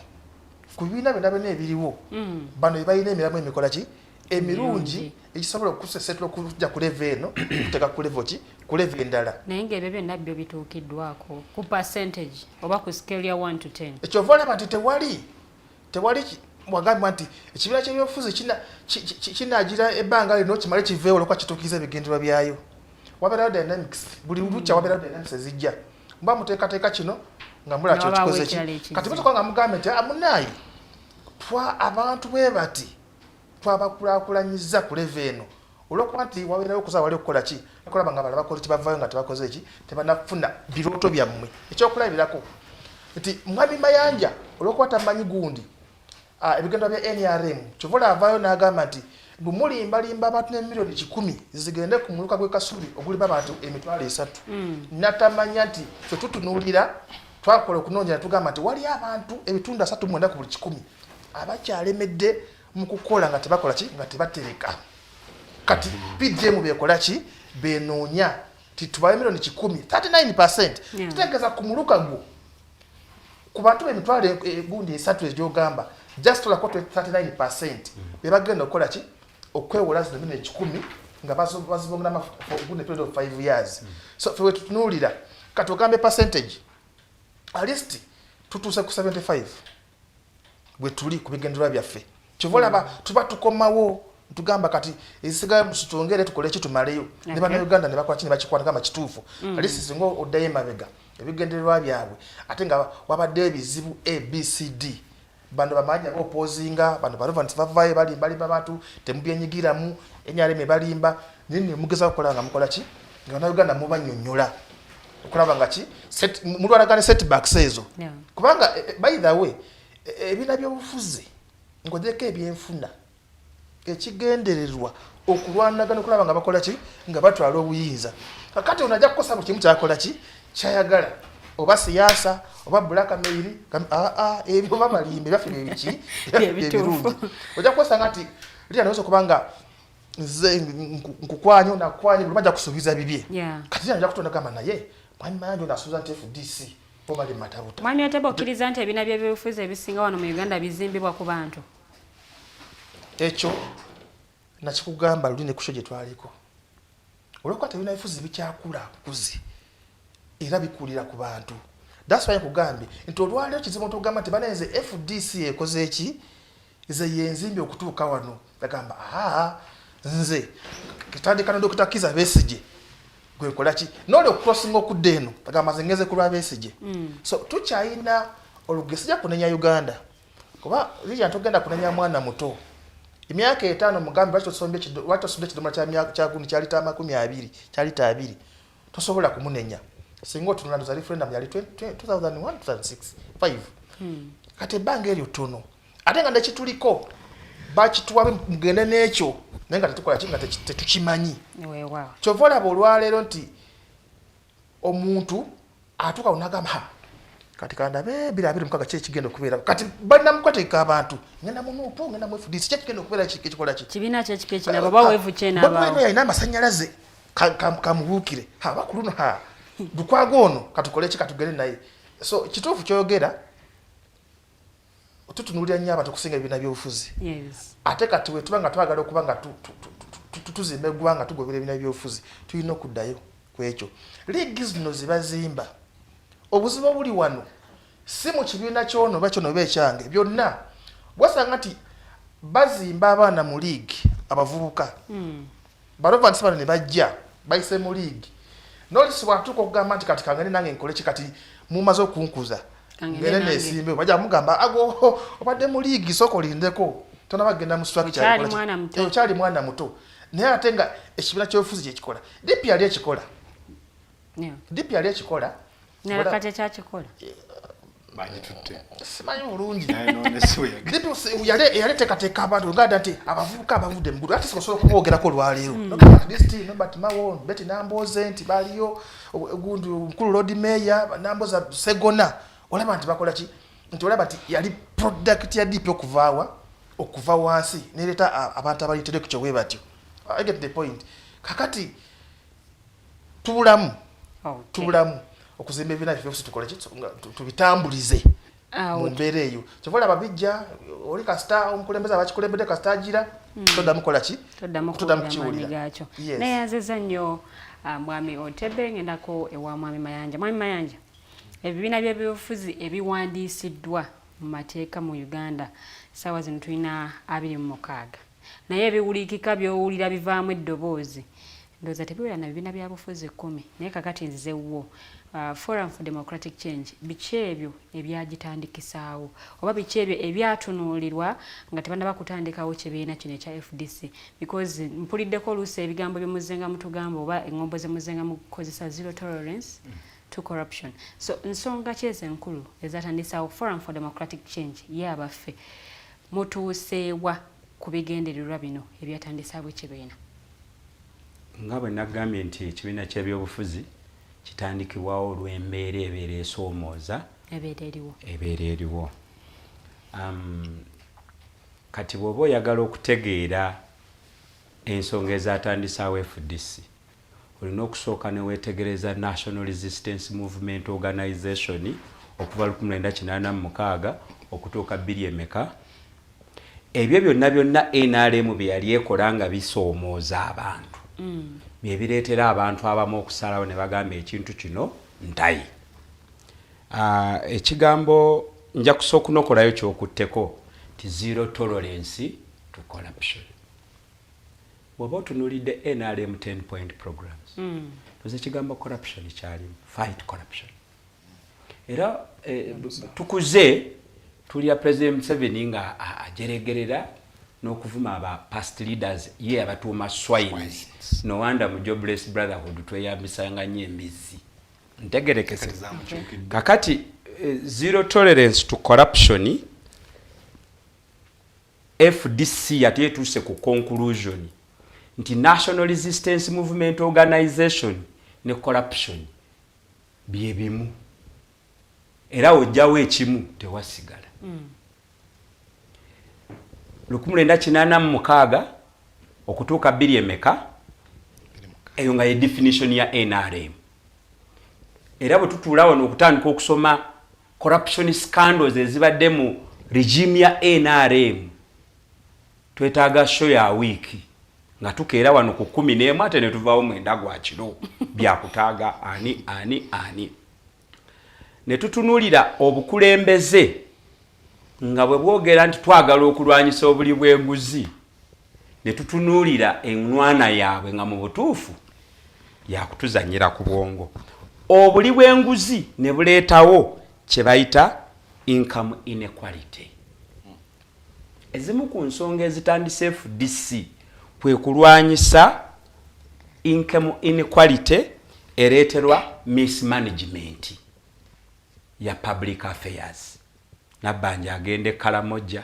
ku bibiina byonna ebiriwo bano balina emiramu emikola ki emirungi ekisobola okukusesetula okujja ku level eno kuteeka ku level ki ku level endala naye ng'ebyo byonna byo bituukiddwako ku percentage oba ku scale ya 1 to 10 ekyova olaba nti tewali wagambibwa nti ekibiina ky'ebyobufuzi kinaagira ebbanga lino kimale kiveewo olwokuba kituukiriza ebigendererwa byayo wabeerawo dynamics buli lukya wabeerawo dynamics ezijja mba muteekateeka kino nga mula kyo kikoze ki kati mutoka nga mugambe nti amunaayi abantu bwe bati twabakulaakulanyiza ku level eno olwokuba nti wabeerawo okuza wali okukola ki okulaba nga balaba bakoze kibavaayo nga tebakoze eki tebanafuna birooto byammwe ekyokulabirako nti mwami Mayanja olwokuba tamanyi gundi ebigendwa bya NRM kyova avaayo n'agamba nti bwe mulimbalimba abantu n'emiliyoni 10 zigende ku muluka gw'e Kasubi oguliba abantu emitwalo 3 natamanya nti ffe tutunuulira twakola okunoonya tugamba nti wali abantu ebitundu 3 mwenda ku buli 10 abakyalemedde mu kukola nga tebakola ki nga tebatereka kati PDM bekola ki benoonya titubaye miliyoni 10 39% tutegeeza ku muluka gwo ku bantu b'emitwalo gundi 3 ebyogamba just olako 39% bebagenda okukola ki okwewola zino miliyoni 10 nga bazibongera gundi period of 5 years so fwe tutunuulira kati ogambe percentage at least tutuuse ku 75 bwe tuli ku bigendererwa byaffe kyova olaba tuba tukomawo tugamba kati ezisigaye musitongere tukole ki tumaleyo ne bana Uganda ne bakola kini bakikwata kama kituufu at least singa oddayo emabega ebigendererwa byabwe ate nga wabadde ebizibu ABCD bano bamanya opposinga bano Rovans bavayo balimba abantu temubyenyigiramu NRM balimba nini mugeza okukola nga mukola ki nga Uganda mubanyonyola okulaba nga ki mulwanagane setbacks ezo kubanga by the way ebina by'obufuzi ngodeko ebyenfuna ekigendererwa okulwanagana okulaba nga bakola ki nga batwala obuyinza kakati onajja kukosa buli kimu kyakola ki kyayagala oba siyaasa oba blackmail ebyo babalimbe byaffe biki ebirungi ojja kukosa nti lya naweza kubanga nze nkukwanyo nakwanyo buli bajja kusuubiza bibye kati najja kutonda gamba naye mwami Mayanja nasuubiza nti FDC obali matabuta mwami Otebe okkiriza nti ebina by'ebyobufuzi ebisinga wano mu Uganda bizimbibwa ku bantu ekyo nakikugamba luli ne kusho gye twaliko olwokuba tebina bifuzi bikyakula kuzi era bikulira ku bantu. That's why kugambye nti olwaliro kizibu tugamba nti banenze FDC ekoze eki ze yenzimbi okutuuka wano bagamba nze kitandika Dr. Kiza Besigye gwe kola ki nole crossing okudde eno bagamba zengeze kulwa Besigye. So tukyayina olugesija kunenya Uganda kuba lija tugenda kunenya mwana muto emyaka 5 mugambi bachosombe kidomola kya gundi kyali ta 20 kyali ta 2 tosobola kumunenya singo tunulando za referendum yali 2001 2006 5 kati bange eryo tono ate nga ndekituliko bakituwabe mugende n'ekyo naye nga tetukola kinga tetukimanyi kyovola bolwalero nti omuntu atuka unagamba kati kandabe birabiri mukaga kye kigenda okubeera kati bana mukwateeka abantu ngenda munuupu ngenda mu FDC kye kigenda okubeera kikola ki kibina kye kike na baba wevu kyena aba baba yina amasanyalaze kamubuukire bakuluno dukwago ono katukole ki katugere naye so kituufu kyogera tutunulira nnyo abantu kusinga ebina by'obufuzi ate kati we tubanga twagala okuba nga tuzimba eggwanga tugobera ebina by'obufuzi tulina okuddayo ku ekyo liigi zino zibazimba obuzibu buli wano si mu kibiina kyono bakyono bekyange byonna wasanga nti bazimba abaana mu liigi abavubuka Rovans bano ne bajja bayise mu liigi nolisibwa atuuka okugamba nti kati kangene nange nkole ki kati mumaze okunkuza ngene nesimbe bajja mugamba ago obadde mu liigi soko lindeko tona bagenda mu structure kyali mwana muto naye ate nga ekibiina ky'obufuzi kyekikola DP yali ekikola DP yali ekikola nakate kyakikola banyitutte simanyi bulungi yali teekateeka abantu ngada nti abavubuka abavudde mu ate sikosobola okuboogerako olwaleero Nobert Mawon Betty Namboze nti baliyo gundi mukulu Lord Mayor Namboza Segona olaba nti bakola ki nti olaba nti yali product ya DP okuva wansi nereeta abantu abalitere ku kyowe batyo. I get the point. Kakati tubulamu okuzimba ebina byose tukole ki tubitambulize mu mbeera eyo kyovola ababijja oli kasita omukulembeze abakikulembedde kasita agira toddamu kola ki toddamu kiwulira nayazeza nnyo mwami Otebe ngendako ewa mwami Mayanja ebibiina by'ebyobufuzi ebiwandiisiddwa mu mateeka mu Uganda sawa zino tulina 26 naye ebiwulikika by'owulira bivaamu eddoboozi ndoza tebiwera na bibiina bya bufuzi 10 naye kakati nzizewo Forum for Democratic Change biki ebyo ebyagitandikisaawo oba biki ebyo ebyatunuulirwa nga tebannaba kutandikawo kibiina kino ekya FDC because mpuliddeko oluusi ebigambo byemuzenga mutugamba oba engombo zemuzenga mukozesa zero tolerance to corruption. So nsonga kyeze enkulu ezatandisaawo Forum for Democratic Change ye abaffe mutuuseewa ku bigendererwa bino ebyatandisaawo ekibiina. Nga bwe nagambye nti ekibiina ky'ebyobufuzi kitandikibwawo olw'embeera ebeera esoomooza ebeera eriwo. Kati bw'oba oyagala okutegeera ensonga ezatandisaawo FDC olina okusooka ne weetegereza National Resistance Movement Organization okuva 1986 okutuuka 2000 ebyo byonna NRM bye yali ekola nga bisoomooza abantu bye bireetera abantu abamu okusalawo ne bagamba ekintu kino ntayi. Ekigambo nja kusooka n'okolayo kyokutteko ti zero tolerance to corruption. Bw'oba otunuulidde NRM 10-point programs toze ekigambo corruption kyalimu fight corruption. Era tukuze tulya President Museveni nga ajeregerera n'okuvuma aba past leaders ye abatuuma swines no wonder mu jobless brotherhood tweyambisanga nnyo embizi ntegerekese kakati zero tolerance to corruption FDC yatetuuse ku conclusion nti National Resistance Movement Organization ne corruption bye bimu era ojjawo ekimu tewasigala. 1986 okutuuka 2000 eyo nga ye definition ya NRM. Era bwe tutuula wano okutandika okusoma corruption scandals ezibadde mu regime ya NRM twetaaga show ya wiki nga tukeera wano ku 11 ate ne tuvaawo 9 gwa kiro byakutaaga ani ne tutunuulira obukulembeze nga bwe bwogera nti twagala okulwanyisa obuli bw'enguzi ne tutunuulira enwana yaabwe nga mu butuufu yakutuzanyira ku bwongo. Obuli bw'enguzi ne buleetawo kye bayita income inequality. Ezimu ku nsonga ezitandise FDC kwe kulwanyisa income inequality ereeterwa mismanagement ya public affairs. Nabbanja agende Kalamoja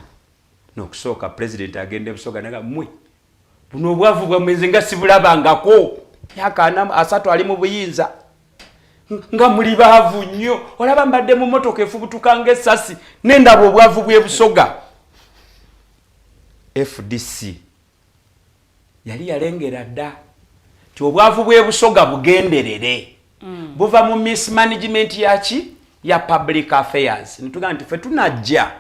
n'okusooka president agende Busoga naga mmwe buno obwavu bwa mwenze nga sibulabangako yakana 3 ali mu buyinza nga muli baavu nnyo olaba mbadde mu motoka efubutuka ng'essasi n'endaba obwavu bwe Busoga. FDC yali yalengera dda ti obwavu bwe Busoga bugenderere buva mu mismanagement ya public affairs. Nituga nti fe tunajja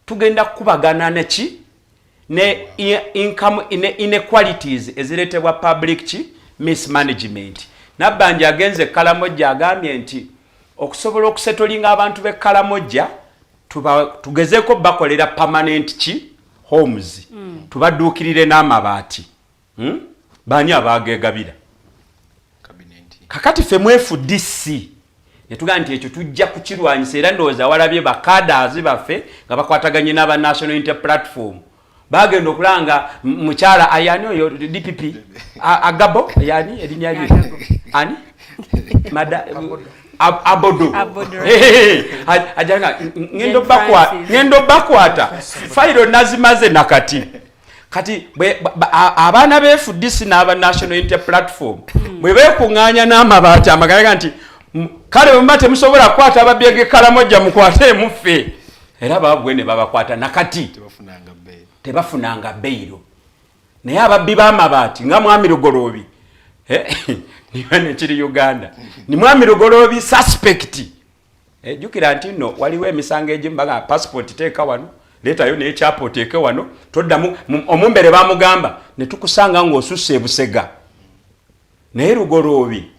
tugenda kubagana neki ne income inequalities eziretebwa public mismanagement. Nabbanja agenze Kalamoja agambye nti okusobola okusetolinga abantu be Kalamoja tugezeko bakolera permanent homes tubaduukirire n'amabaati bani abagegabira kakati fe mu FDC netuga nti ekyo tujja kukirwanyisa era ndowooza walabye bakadaazi baffe nga bakwataganye n'aba National Unity Platform bagenda okulanga mukyala ayani oyo DPP Agabo ayani erinnya lye ani Abodo ajanga ngendo bakwata fairo nazimaze nakati kati abaana be FDC n'aba National Unity Platform bwe beekuŋŋaanya n'amabaati amagalaga nti kale mbate musobola kwata ababyege Kalamoja mukwate muffe era babwe ne babakwata nakati tebafunanga beiro naye ababbi b'amabaati nga Mwami Lugoloobi niwe kiri Uganda ni Mwami Lugoloobi suspect jukira nti no waliwo emisango egimu baga passport teeka wano leetayo n'ekyapo teeke wano toddamu omumbere bamugamba ne tukusanga ng'osusse Busega naye Lugoloobi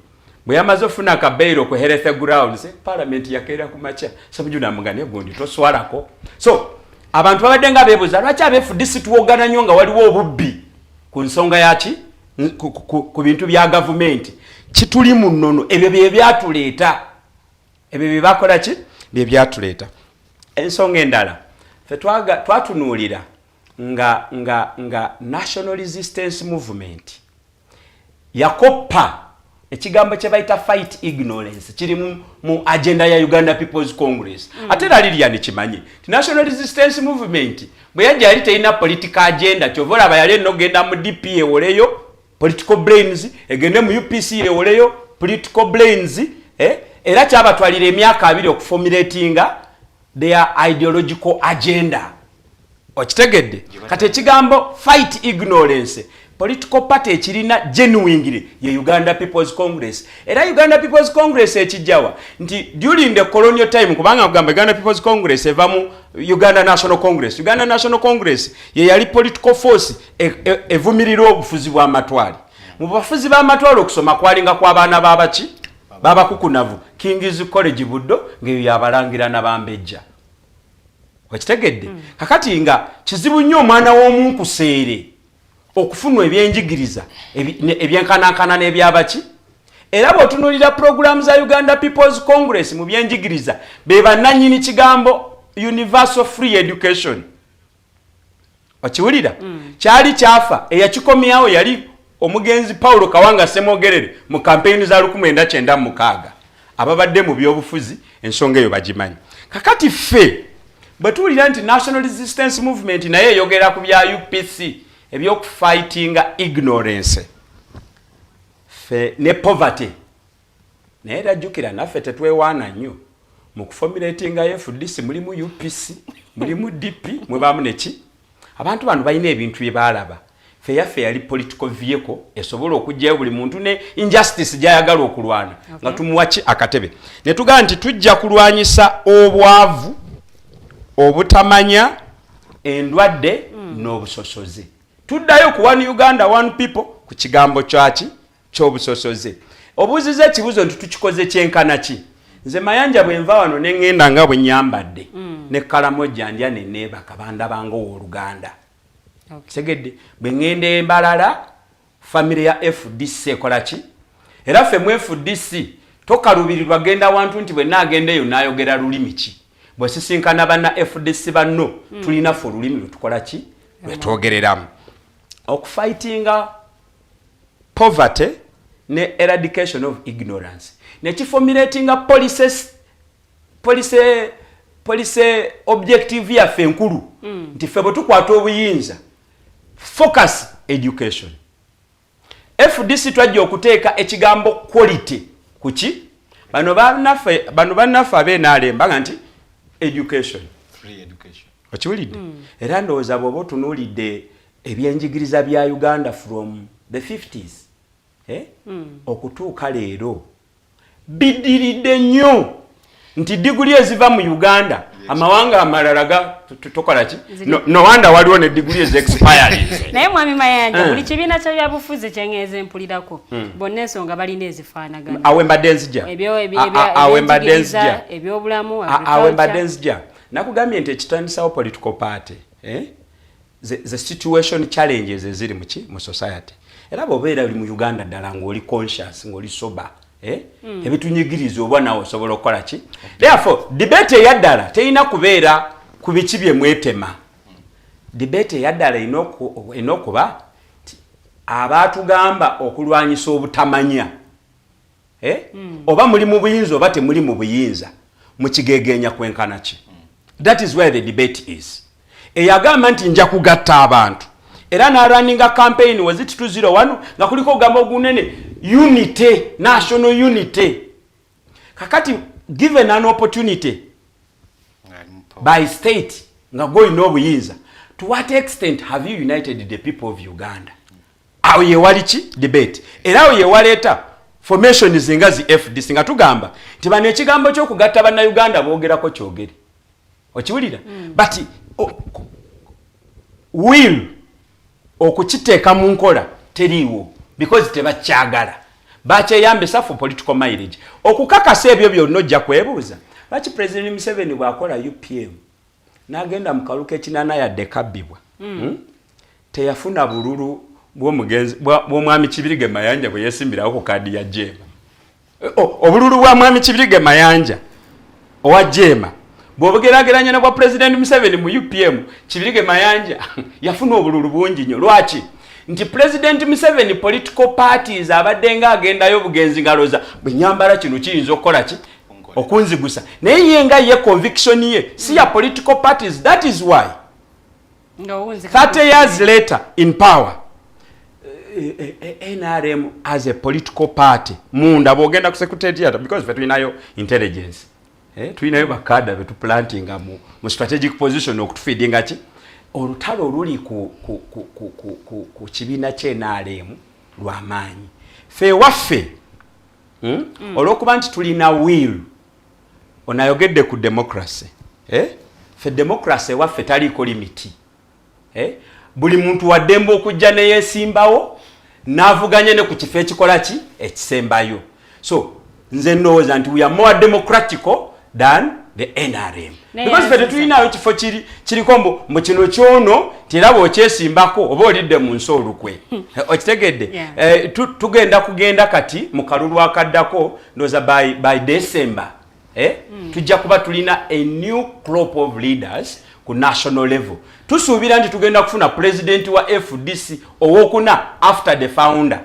bwe yamaze ofuna akabeiro ku Health Grounds parliament yakeera ku macha sabujuna mugane gondi toswalako. So abantu babadde nga beebuuza lwaki aba FDC tuwogana nnyo nga waliwo obubbi ku nsonga yaki ku bintu bya gavumenti kituli mu nnono ebyo bye byatuleeta ebyo bye bakola ki bye byatuleeta. Ensonga endala fe twatunuulira nga National Resistance Movement yakoppa ekigambo kye bayita fight ignorance kiri mu agenda ya Uganda People's Congress. Ate era Lilian kimanyi National Resistance Movement bwe yajja yali teina political agenda kyovola abayali no genda mu DP ewoleyo political brains egende mu UPC ewoleyo political brains era kyabatwalira emyaka 2 okuformulatinga their ideological agenda. Okitegedde kati ekigambo fight ignorance political party ekirina genuinely ye Uganda People's Congress. Era Uganda People's Congress ekijjawa nti during the colonial time kubanga kugamba Uganda People's Congress eva mu Uganda National Congress. Uganda National Congress ye yali political force evumirira obufuzi bwa matwali. Mu bafuzi ba matwali okusoma kwalinga kwa baana babaki babakukunavu King's College Buddo ngeyo yabalangira nabambejja. Wakitegedde kakati nga kizibu nnyo omwana w'omunkuseere okufunwa ebyenjigiriza ebyenkanankana n'ebyabaki era bw'otunuulira programu za Uganda People's Congress mu byenjigiriza be bannannyini kigambo universal free education. Okiwulira kyali kyafa eyakikomyawo yali omugenzi Paulo Kawanga Semogerere mu kampeyini za 1996 ababadde mu byobufuzi ensonga eyo bagimanyi. Kakati ffe bwe tuwulira nti National Resistance Movement naye eyogera ku bya UPC ebyokufightinga ignorance fe ne poverty naye rajukira naffe tetwewaana nnyo mu kuformulatinga FDC mulimu UPC mulimu DP mwebamu neki abantu bano balina ebintu bye balaba fe yaffe yali political vehicle esobola okujjayo buli muntu ne injustice gyayagala okulwana nga tumuwaki akatebe ne tugaa nti tujja kulwanyisa obwavu obutamanya endwadde n'obusosoze tuddayo ku one Uganda one people ku kigambo kyaki ky'obusosoze obuuziza ekibuzo nti tukikoze kyenkana ki nze Mayanja bwe nva wano ne ŋŋenda nga bwe nyambadde ne kalamojja ndya ne neebaka banda bange ow'Oluganda segedde bwe ŋŋenda Embalala famire ya FDC ekola ki era ffe mu FDC tokalubirirwa genda wantu nti bwe naagendeyo naayogera lulimi ki bwe sisinkana banna FDC banno tulina ffe olulimi lwe tukola ki lwe twogereramu okufightinga poverty ne eradication of ignorance ne kiformulatinga police objective yaffe enkulu nti ffe bwe tukwata obuyinza focus education FDC twajja okuteeka ekigambo quality kuki bano bannaffe ab'enaalemba nti education free education okiwulidde era ndowooza bw'oba otunuulidde ebyenjigiriza bya Uganda from the 50s okutuuka leero bidiridde nnyo nti diguli eziva mu Uganda amawanga amalala tokola ki no wanda waliwo ne diguli ezexpired naye mwami Mayanja buli kibiina kya byabufuzi kyengeeze mpulirako bonna ensonga balina ezifaanagana awe mbadde nzija ebyobulamu awe mbadde nzija nakugambye nti ekitandisawo political party the situation challenges eziri mu society era bw'obeera oli mu Uganda ddala ng'oli conscious ng'oli sober ebitunyigiriza oba nawe osobola okukola ki therefore debate eyaddala terina kubeera ku biki bye mwetema debate eyaddala erina okuba abaatugamba okulwanyisa obutamanya oba muli mu buyinza oba temuli mu buyinza mukigegeenya kwenkana ki that is where the debate is eyagamba nti nja kugatta abantu era n'arunninga campaign was it 201 nga kuliko ogamba ogunene unity national unity kakati given an opportunity by state nga goyina obuyinza to what extent have you united the people of Uganda awo yewali ki debate era awo yewaleeta formation zinga zi FDC nga tugamba nti bano ekigambo ky'okugatta bannayuganda boogerako kyogere okiwulira but will okukiteeka mu nkola teriiwo because tebakyagala bakyeyambisa for political mileage okukakasa ebyo byonna ojja kwebuuza lwaki President Museveni bw'akola UPM n'agenda mu kaluka ekinana yadde kabbibwa teyafuna bululu bw'omwami Kibirige Mayanja bwe yeesimbirawo ku kaadi ya Jema obululu bwa mwami Kibirige Mayanja owa Jema bw'obugeraageranya ne bwa President Museveni mu UPM Kibirige Mayanja yafuna obululu bungi nnyo lwaki nti President Museveni political parties abadde nga agendayo bugenzi ngaloza bwe nyambala kino kiyinza okukola ki okunzigusa naye ye nga ye conviction ye si ya political parties that is why 30 years later in power NRM as a political party munda bwogenda ku secretariat because tulinayo intelligence tulinayo bakada betu planting mu strategic position okutufeedinga ki olutalo oluli ku kibiina ky'NRM lw'amaanyi ffe waffe olw'okuba nti tulina will onayogedde ku democracy ffe democracy waffe taliiko limiti buli muntu waddemba okujja ne yeesimbawo n'avuganya ne ku kifo ekikola ki ekisembayo so nze ndowooza nti we are more democratical than the NRM because ffe tetulinayo kifo kiriko mu kino kyono tiraba okyesimbako oba olidde mu nsi olukwe okitegedde tugenda kati mu kalulu akaddako ndowooza by December tujja kuba tulina a new crop of leaders ku national level tusuubira nti tugenda kufuna president wa FDC owokuna after the founder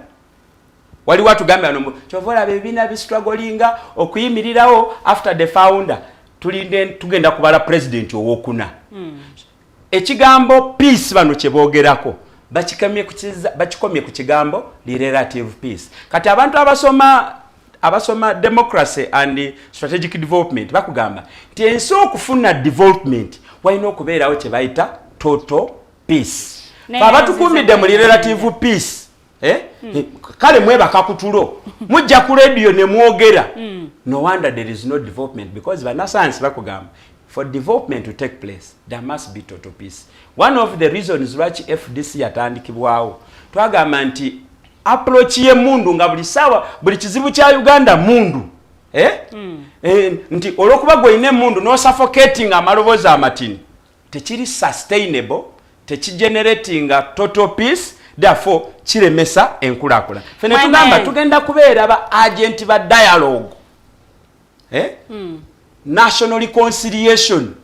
waliwo atugambe ano kyovola ebibiina bistrugglinga okuyimirirawo after the founder tugenda kubala president owokuna ekigambo peace bano kyeboogerako bakikomye ku kigambo relative peace kati abantu abasoma democracy and strategic development bakugamba nti ensi okufuna development walina okubeerawo kye bayita total peace abatukumidde mu relative peace kale mwebaka kutulo mujja ku radio ne mwogera no wonder there is no development because banasayansi bakugamba for development to take place, there must be total peace. One of the reasons lwaki FDC yatandikibwawo twagamba nti approach ye mundu nga buli sawa buli kizibu kya Uganda mundu nti olwokuba gweine mundu no suffocating amalobozi amatini tekiri sustainable tekigenerating total peace, therefore kiremesa enkulakula. Fene tugamba tugenda kubeera ba agent ba dialogue national reconciliation.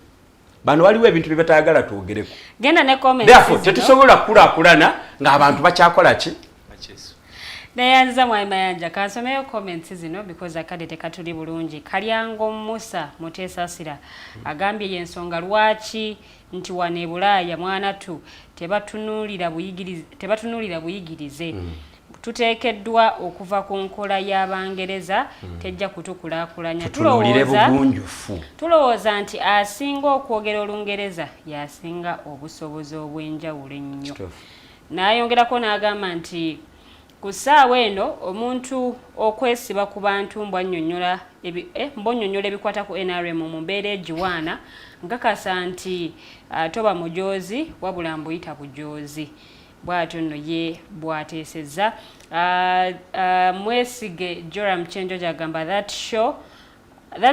Bano waliwo ebintu bye batayagala twogereko. Genda ne comments. Therefore tetusobola kulakulana nga abantu bakyakola ki? Nayanza Mayanja kansomeyo comments zino because akade tekatuli bulungi. Kalyango Musa Mutesasira agambye yensonga lwaki nti wane Bulaya mwana tu tebatunulira buyigirize. Tuteekeddwa okuva ku nkola y'Abangereza tejja kutukulakulanya. Tulowooza nti asinga okwogera Olungereza yasinga obusobozi obw'enjawulo ennyo. N'ayongerako n'agamba nti ku ssaawa eno omuntu okwesiba ku bantu mbonnyonnyola ebikwata ku NRM mu mbeera egiwaana nkakasa nti toba mujoozi wabula mbuyita bujoozi. Bw'atyo nno ye bw'ateesezza. Mwesige Joram Chenjo gy'agamba that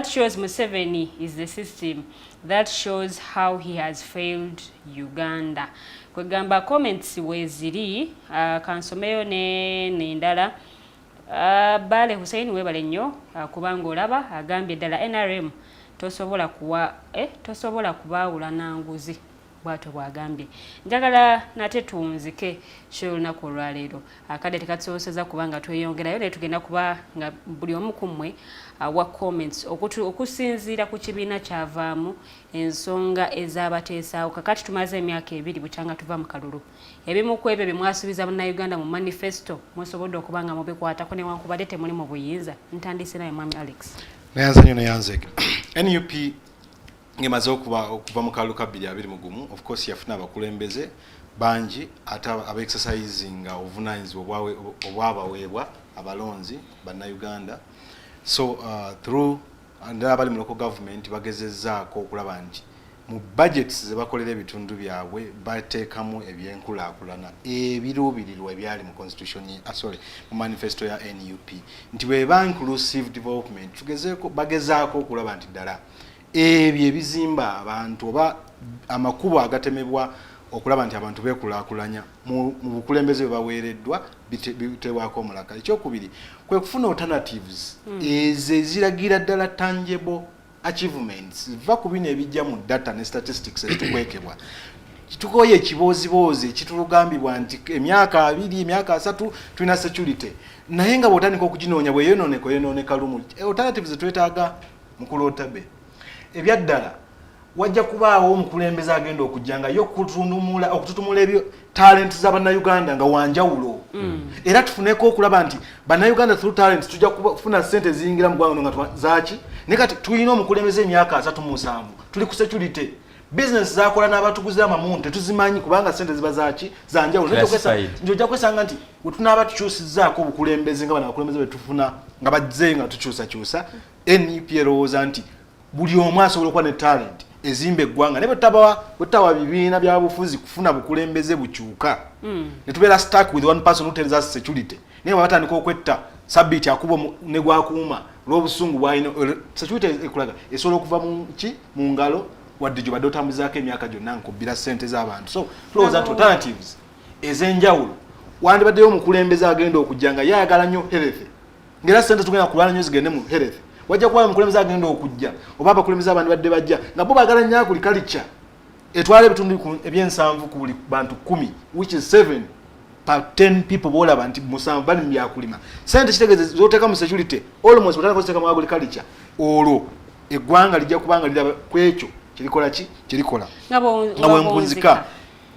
shows Museveni is the system. That shows how he has failed Uganda. Kwegamba comments weziri kansomeyo n'endala. Bale Hussein webale nnyo kubanga olaba agambye ddala NRM tosobola kubaawula nanguzi. Bwato bwagambye. Njagala nate tunzike ky'olunaku olwaleero. Akade tekatusobozesa kubanga tweyongerayo naye tugenda kuba nga buli omu ku mmwe wa comments okusinziira ku kibiina kyavaamu ensonga ez'abateesaawo. Kakati tumaze emyaka 2 bukyanga tuva mu kalulu. Ebimu ku ebyo bye mwasuubiza Bannayuganda mu manifesto musobodde okuba nga mubikwatako newankubadde temuli mu buyinza. Ntandise naye Mwami Alex. Nayanze NUP ngemaze okuva mu kalulu ka 2021 of course yafuna abakulembeze bangi ate aba-exercising obuvunanyizibwa obwabaweebwa abalonzi Bannayuganda. So through abali mu local government bagezezzaako okulaba nti mu budgets ze bakolera ebitundu byabwe bateekamu ebyenkulaakulana ebiruubirirwa ebyali mu constitution mu manifesto ya NUP nti bweba inclusive development bagezaako okulaba nti ddala ebyo ebizimba abantu oba amakubo agatemebwa okulaba nti abantu bekulaakulanya mu bukulembeze baweereddwa bitebwako omulaka. Ekyokubiri kwe kufuna alternatives eziragira ddala tangible achievements va ku bino ebijja mu data ne statistics ezitukwekebwa. Kitukoye ekiboozibozi ekitulugambibwa nti emyaka 2 emyaka 3 tulina security naye nga bw'otandika okuginoonya bwe yonooneka lumu. Alternatives twetaaga Mukulu Otebe ebyaddala wajja kubaawo omukulembeze agenda okujjanga okututumula ebyo talent z'Abannayuganda nga wanjawulo. Era tufuneko okulaba nti Bannayuganda through talent tujja kufuna sente ziyingira mu ggwanga nga zaaki ne kati tulina omukulembeze emyaka 37 tuli ku security business zakola n'abatuguze amamuntu tetuzimanyi kubanga sente ziba zaaki zanjawulo. Njojja kwesanga nti wetunaba tukyusizzaako obukulembeze nga bano abakulembeze betufuna nga bajje nga tukyusa NUP erowooza nti buli omu asobola okuba ne talent ezimba eggwanga ne bwetawa bibiina byabufuzi kufuna bukulembeze bukyuka ne tubeera stuck with one person who tells us security naye batandika okwetta sabiti akubo ne gwakuuma lw'obusungu bwalina security ekulaga esobola okuva mu ngalo wadde gye badde otambuzaako emyaka gyonna nkubbira ssente z'abantu. So tulowooza nti alternatives ez'enjawulo wandibaddeyo omukulembeze agenda okujja nga yayagala nnyo health ng'era ssente tugenda kulwana nnyo zigende mu health. Wajja kuba omukulembeze agenda okujja oba abakulembeze abandi badde bajja nga bo baagala nnyo agriculture etwala ebitundu ebyensanvu ku buli bantu 10 which is 7 per 10 people boolaba nti musanvu bali mu byakulima. Sente kitegeeze z'oteeka mu security almost butandika koziteeka mu agriculture olwo eggwanga lijja kubanga liraba ku ekyo kirikola nga bwenkunzika.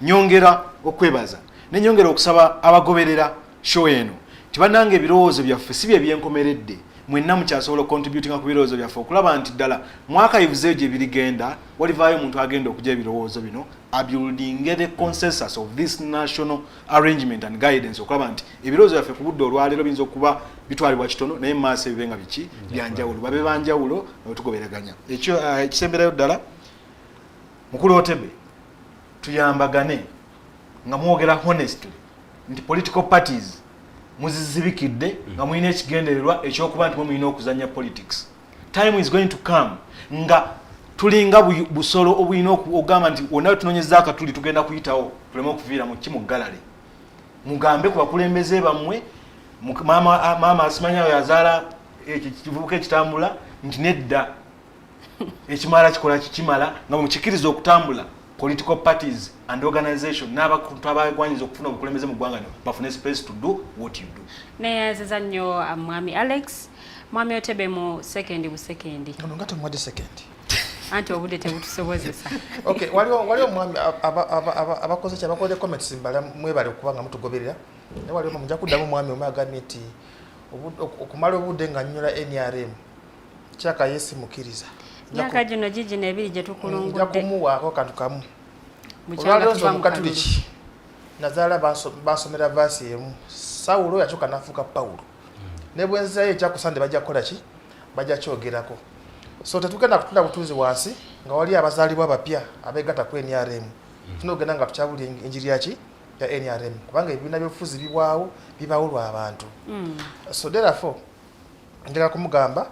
Nyongera okwebaza ne nyongera okusaba abagoberera show eno tibannanga ebirowoozo byaffe si bye byenkomeredde mwenna mukyasobola contributing ku birowoozo byaffe okulaba nti ddala mwaka ivuze gye birigenda walivaayo omuntu agenda okujja ebirowoozo bino abuilding the consensus of this national arrangement and guidance okulaba nti ebirowoozo byaffe ku budde olwaleero biyinza okuba bitwalibwa kitono naye maaso ebibenga biki byanjawulo babe banjawulo tugoberaganya. Ekyo ekisemberayo ddala mukulu Otebe tuyambagane nga mwogera honestly nti political parties muzizibikidde nga mulina ekigendererwa ekyokuba nti mulina okuzanya politics. Time is going to come nga tulinga busolo obulina okugamba nti onawe tunonyeza akatuli tugenda kuyitawo tuleme okuviira mu kimu galale. Mugambe ku bakulembeze bammwe mama asimanya yazaala ekivubuka ekitambula nti nedda ekimala kikola kikimala nga mukikiriza okutambula. Political parties and organization n'abantu abagwanyiza okufuna obukulembeze mu ggwanga bafune space to do what you do. Neyaziza nnyo Mwami Alex. Mwami Otebe mu sekendi busekendi. Ono ngate mwadi second. Anti obudde tebutusobozesa. Okay, waliwo mwami abakoze kyabakole comments mbala mwebale okubanga mutugoberera. Ne waliwo mujja kuddamu mwami omagambye nti okumala obudde nga nnyola NRM kyaka yesi mukiriza. Myaka gino gigi nebiri gye tukulungudde. Nja kumuwaako kantu kamu. Olwalooza omukatuliki nazaala basomera vaasi emu. Sawulo yakyuka n'afuuka Pawulo. Ne bwenzayo ekyakusande bajja kukola ki? Bajja kyogerako. So tetugenda kutula butuuzi wansi nga wali abazaalibwa abapya abeegatta ku NRM. Tunogenda nga tukyabula enjiri yaki ya NRM kubanga ebibiina by'obufuzi bibaawo lwa abantu. So therefore njagala kumugamba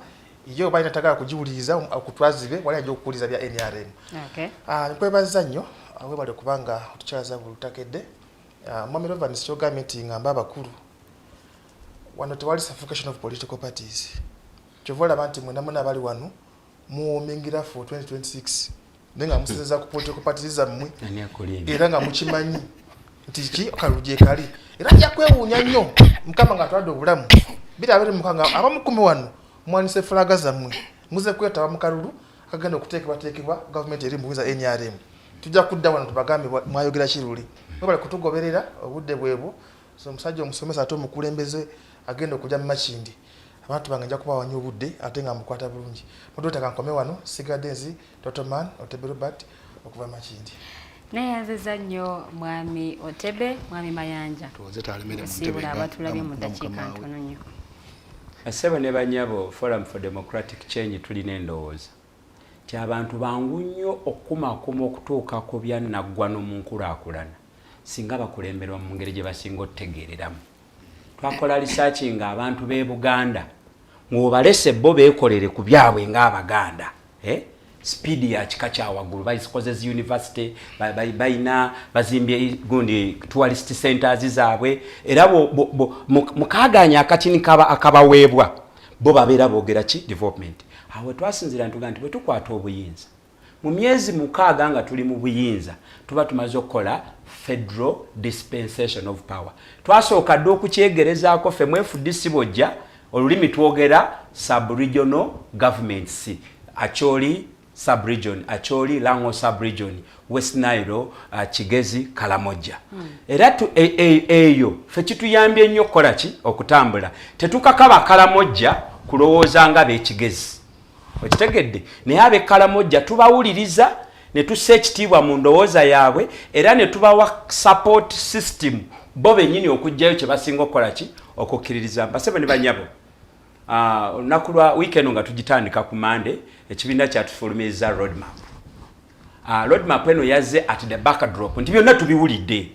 iyo balina tagala kujiwuliriza okutwazibe wali ajja okuwuliriza bya NRM. Okay. Nkwebaza nnyo awe bali kubanga tukyalaza bulutakedde. Mwami Rovans kyogambye nti ngamba abakulu wano tewali suffocation of political parties. Kyovola abantu mwenna abali wano muwomengira for 2026 nenga musezeza ku political parties zammwe era nga mukimanyi nti ki kaluje kali era ajja kwewuunya nnyo mukama nga atwadde obulamu birabere mukanga abamukumi wano mwanise flaga zammwe muze kwetaba mu kalulu akagenda okuteekebwa gavumenti eri mubuza NRM. Tujja kudda wano tubagambe mwayogera kiruli mwebale kutugoberera obudde bwebwo. So omusajja omusomesa ate omukulembeze agenda okujja mu makindi abantu bange nja kubawanya obudde ate nga mukwata bulungi. Mudota kankome wano sigadde nzi Munna Otebe Robert okuva makindi. Neyaziza nnyo Mwami Otebe, Mwami Mayanja. Tuwoze talemere Mutebe abatulabye mu dakiika ntono nnyo. Asaba ne banyabo Forum for Democratic Change tulina endowooza ti abantu bangu nnyo okumakuma okutuuka ku byannaggwa n'omunkulaakulana singa bakulemberwa mu ngeri gye basinga otegeereramu. Twakola research nga abantu b'e Buganda ng'obalese bo beekolere ku byabwe ng'Abaganda. Speed ya kika kya waggulu bayikozeza university bayina bazimbye gundi tourist centers zaabwe era mukaganya akatini akabaweebwa bo babeera boogera ki development. Awe twasinzira ntuga nti bwe tukwata obuyinza mu myezi 6 nga tuli mu buyinza tuba tumaze okukola federal dispensation of power. Twasooka dde okukyegerezaako ffe mu FDC bojja olulimi twogera sub-regional governments Acholi sub-region, Acholi, Lango sub-region, West Nile, Kigezi, Kalamoja. Era eyo ffe kituyambye nnyo okukola ki okutambula. Tetukakaba Kalamoja kulowooza nga b'Ekigezi. Okitegedde naye ab'e Kalamoja tubawuliriza ne tussa ekitiibwa mu ndowooza yaabwe era ne tubawa support system bo bennyini okugjayo kye basinga okukola ki okukkiririza. Basebe ne banyabo olunaku lwa weekend nga tugitandika ku Monday ekibiina kyatufulumiza roadmap. Roadmap eno yazze at the backdrop nti byonna tubiwulidde.